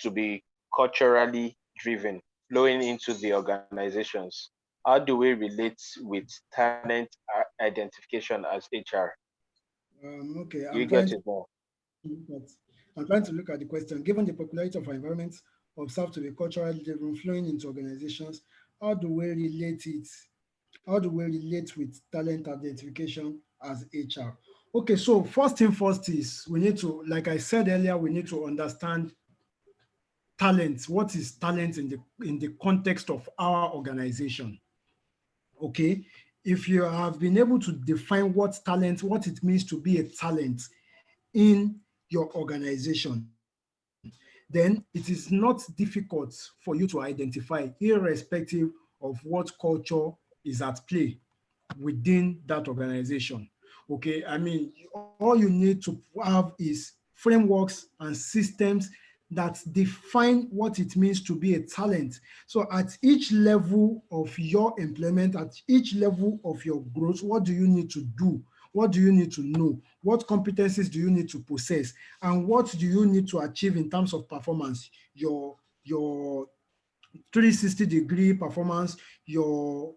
to be culturally driven, flowing into the organizations, how do we relate with talent identification as HR? Okay, You get it now? I'm trying to look at the question. Given the popularity of our environments observed to be culturally driven, flowing into organizations, how do we relate it? How do we relate with talent identification as HR? Okay, so first thing first is we need to, like I said earlier, we need to understand talent. What is talent in the context of our organization? Okay, if you have been able to define what it means to be a talent in your organization, then it is not difficult for you to identify, irrespective of what culture is at play within that organization. Okay, I mean, all you need to have is frameworks, and systems that define what it means to be a talent. So at each level of your employment, at each level of your growth, what do you need to do? What do you need to know? What competencies do you need to possess? And what do you need to achieve in terms of performance? Your 360-degree performance, your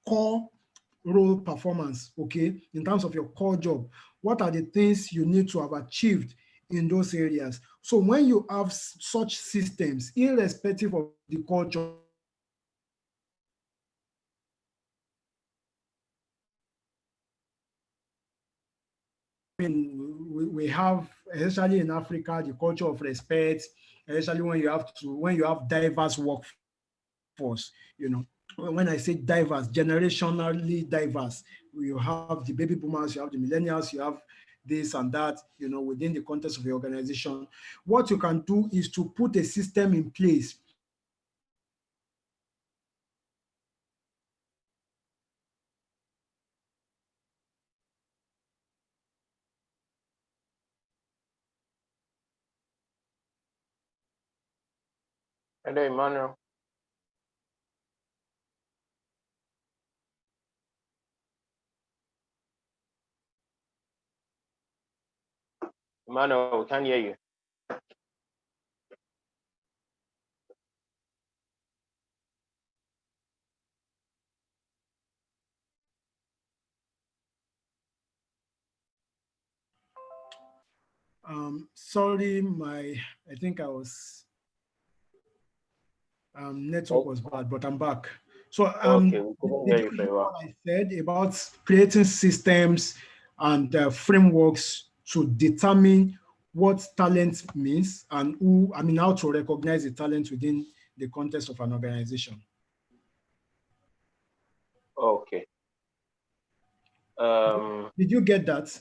core role performance, okay, in terms of your core job. What are the things you need to have achieved in those areas? So when you have such systems, irrespective of the culture, I mean, we have, especially in Africa, the culture of respect, especially when you have diverse workforce, you know. When I say diverse, generationally diverse, you have the baby boomers, you have the millennials, you have this and that, you know, within the context of the organization. What you can do is to put a system in place whereby Hello, Emmanuel. Emmanuel, we can't hear you. sorry, I think network Oh, was bad, but I'm back. So okay, we couldn't did hear you you hear very well. what I said about creating systems and frameworks to determine what talent means and how to recognize the talent within the context of an organization? Okay. Um, Did you get that?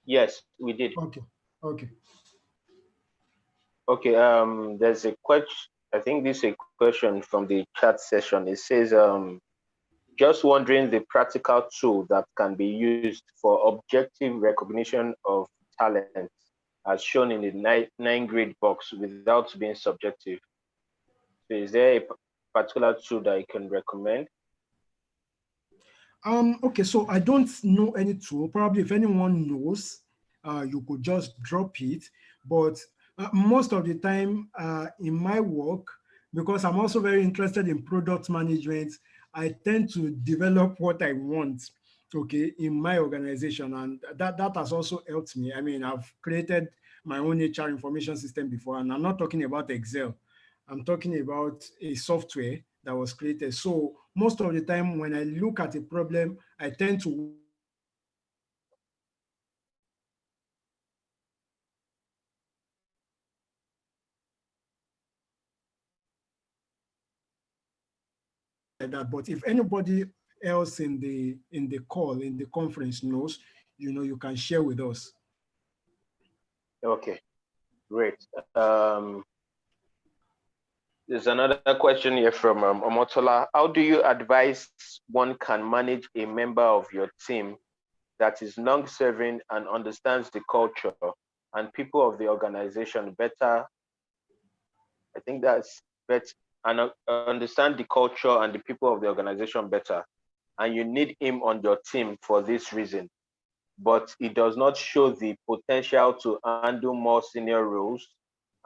yes, we did. Okay. Okay. Okay. There's a question. I think this is a question from the chat session. It says, just wondering the practical tool that can be used for objective recognition of talent, as shown in the nine grade box, without being subjective. So, is there a particular tool that you can recommend? Okay, so I don't know any tool. Probably if anyone knows, you could just drop it. But most of the time in my work, because I'm also very interested in product management, I tend to develop what I want, okay, in my organization. And that has also helped me. I mean, I've created my own HR information system before, and I'm not talking about Excel. I'm talking about a software that was created. So most of the time when I look at a problem, I tend to like that. But if anybody else in the call, in the conference knows, you can share with us. Okay, great. There's another question here from Omotola. How do you advise one can manage a member of your team that is long-serving and understands the culture and people of the organization better? I think that's better, and understand the culture and the people of the organization better. And you need him on your team for this reason, but it does not show the potential to handle more senior roles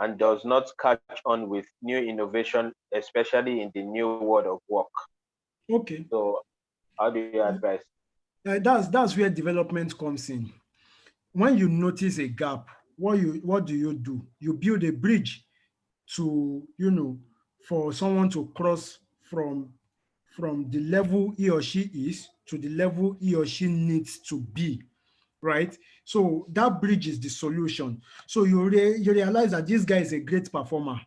and does not catch on with new innovation, especially in the new world of work. Okay. So, how do you advise? That's where development comes in. When you notice a gap, what do? You build a bridge to, for someone to cross from the level he or she is to the level he or she needs to be, right? So that bridge is the solution. So you realize that this guy is a great performer,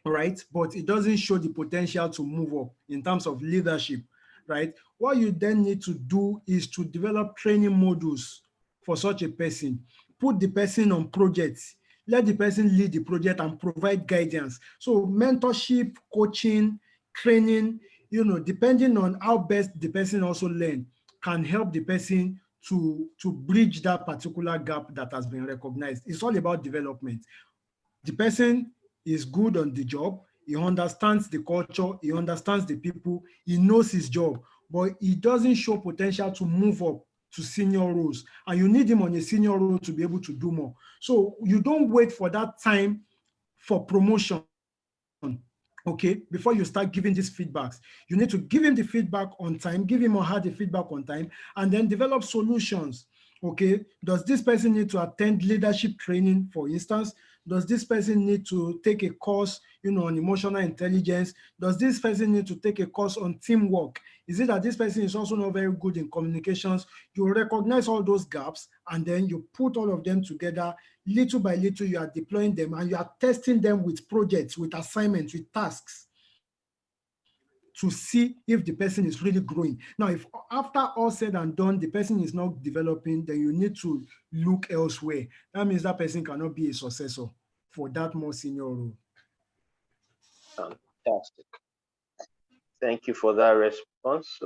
right? But it doesn't show the potential to move up in terms of leadership, right? What you then need to do is to develop training modules for such a person, put the person on projects, let the person lead the project and provide guidance. So mentorship, coaching, training, depending on how best the person also learn, can help the person to bridge that particular gap that has been recognized. It's all about development. The person is good on the job, he understands the culture, he understands the people, he knows his job, but he doesn't show potential to move up to senior roles. And you need him on a senior role to be able to do more. So you don't wait for that time for promotion, okay, before you start giving these feedbacks. You need to give him the feedback on time, give him or her the feedback on time, and then develop solutions. Okay, does this person need to attend leadership training, for instance? Does this person need to take a course, on emotional intelligence? Does this person need to take a course on teamwork? Is it that this person is also not very good in communications? You recognize all those gaps and then you put all of them together. Little by little, you are deploying them and you are testing them with projects, with assignments, with tasks to see if the person is really growing. Now, if after all said and done, the person is not developing, then you need to look elsewhere. That means that person cannot be a successor for that more senior role. Fantastic. Thank you for that response.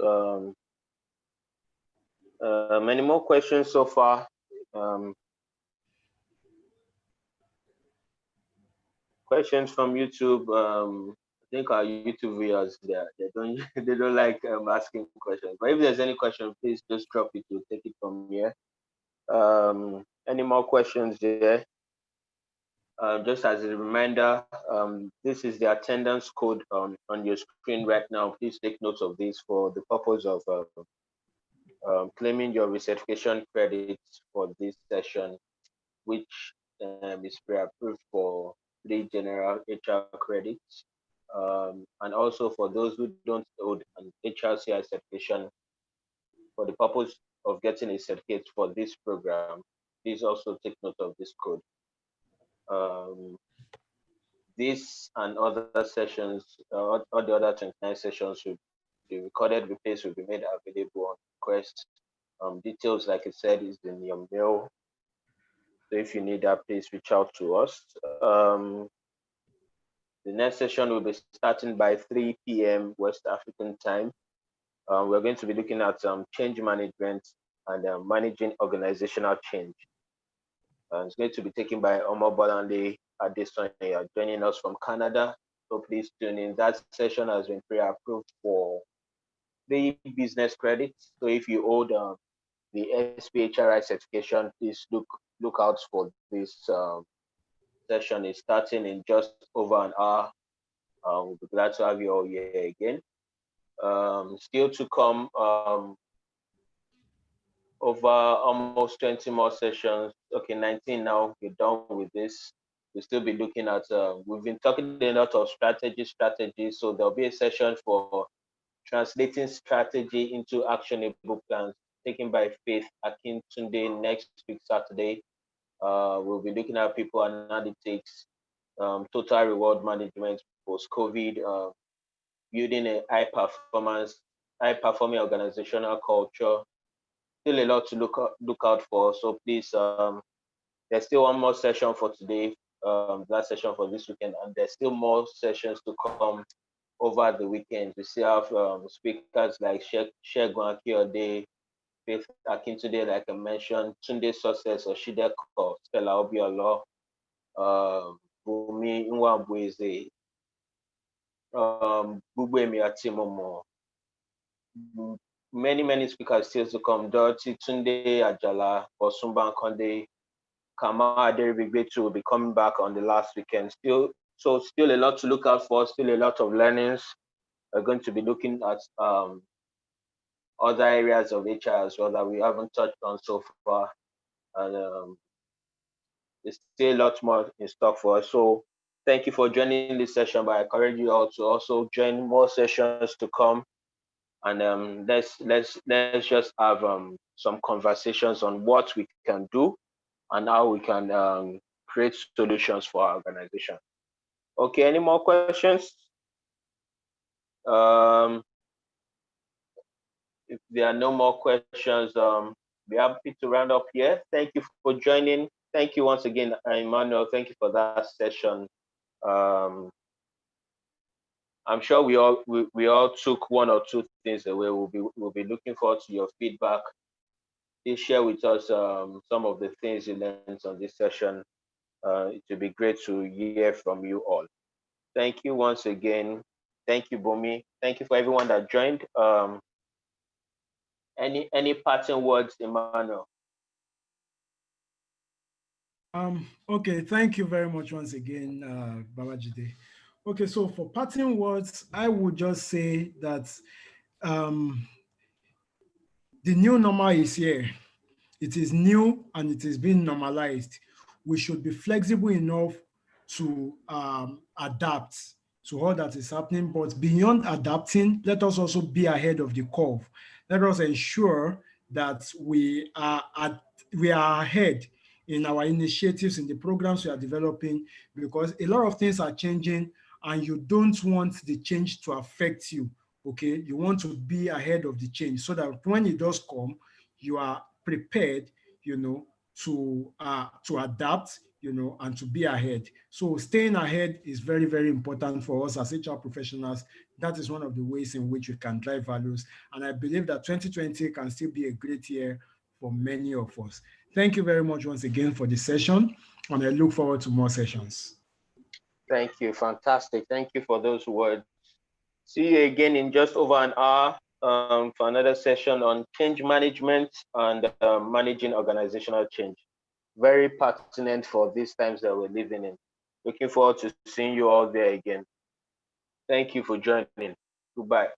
Many more questions so far. Questions from YouTube. I think our YouTube viewers they don't they don't like asking questions. But if there's any question, please just drop it. We'll take it from here. Any more questions there? Just as a reminder, this is the attendance code on your screen right now. Please take note of this for the purpose of claiming your recertification credits for this session, which is pre-approved for 3 general HR credits. And also for those who don't hold an HRCI certification, for the purpose of getting a certificate for this program, please also take note of this code. This and other sessions, all the other 29 sessions, will the recorded replays will be made available on request. Details, like I said, is in your mail. So if you need that, please reach out to us. The next session will be starting by 3 p.m. West African time. We're going to be looking at change management and managing organizational change. It's going to be taken by Omo Bolande Adesonya, joining us from Canada. So please tune in. That session has been pre-approved for 3 business credits. So if you hold the SPHRI certification, please look out for this session. Is starting in just over an hour. We'll be glad to have you all here again. Still to come, over almost 20 more sessions. Okay, 19 now. We're done with this. We'll still be looking at, we've been talking a lot of strategy. So there'll be a session for translating strategy into actionable plans, taken by Faith Akintunde next week, Saturday. We'll be looking at people analytics, total reward management post-COVID, building a high-performing organizational culture. Still a lot to look out for. So please, there's still one more session for today, last session for this weekend, and there's still more sessions to come over the weekend. We still have speakers like Shegun Akiode, Faith Akintunde, like I mentioned, Tunde Success, Oshideko, Stella Obiolo, Bumi Nwabweze, Bugbemi Atimomo. Many speakers still to come. Dorothy Tunde Ajala, Osumban Konde, Kama Aderibigbetu will be coming back on the last weekend. Still a lot to look out for, still a lot of learnings. We're going to be looking at other areas of HR as well that we haven't touched on so far. And there's still a lot more in stock for us. So thank you for joining this session, but I encourage you all to also join more sessions to come. And let's just have some conversations on what we can do and how we can create solutions for our organization. Okay, any more questions? If there are no more questions, we're happy to round up here. Thank you for joining. Thank you once again, Emmanuel. Thank you for that session. I'm sure we all took one or two things away. We'll be looking forward to your feedback. please share with us some of the things you learned on this session. It will be great to hear from you all. Thank you once again. Thank you, Bomi. Thank you for everyone that joined. Any parting words, Emmanuel? Okay, thank you very much once again, Babajide. Okay, so for parting words, I would just say that um, the new normal is here. It is new and it is being normalized. We should be flexible enough to adapt to all that is happening. But beyond adapting, let us also be ahead of the curve. Let us ensure that we are ahead in our initiatives, in the programs we are developing, because a lot of things are changing and you don't want the change to affect you. Okay, you want to be ahead of the change so that when it does come, you are prepared, to adapt, and to be ahead. So staying ahead is very, very important for us as HR professionals. That is one of the ways in which we can drive values. And I believe that 2020 can still be a great year for many of us. Thank you very much once again for the session, and I look forward to more sessions. Thank you. Fantastic. Thank you for those words. See you again in just over an hour for another session on change management and managing organizational change. Very pertinent for these times that we're living in. Looking forward to seeing you all there again. Thank you for joining. Goodbye.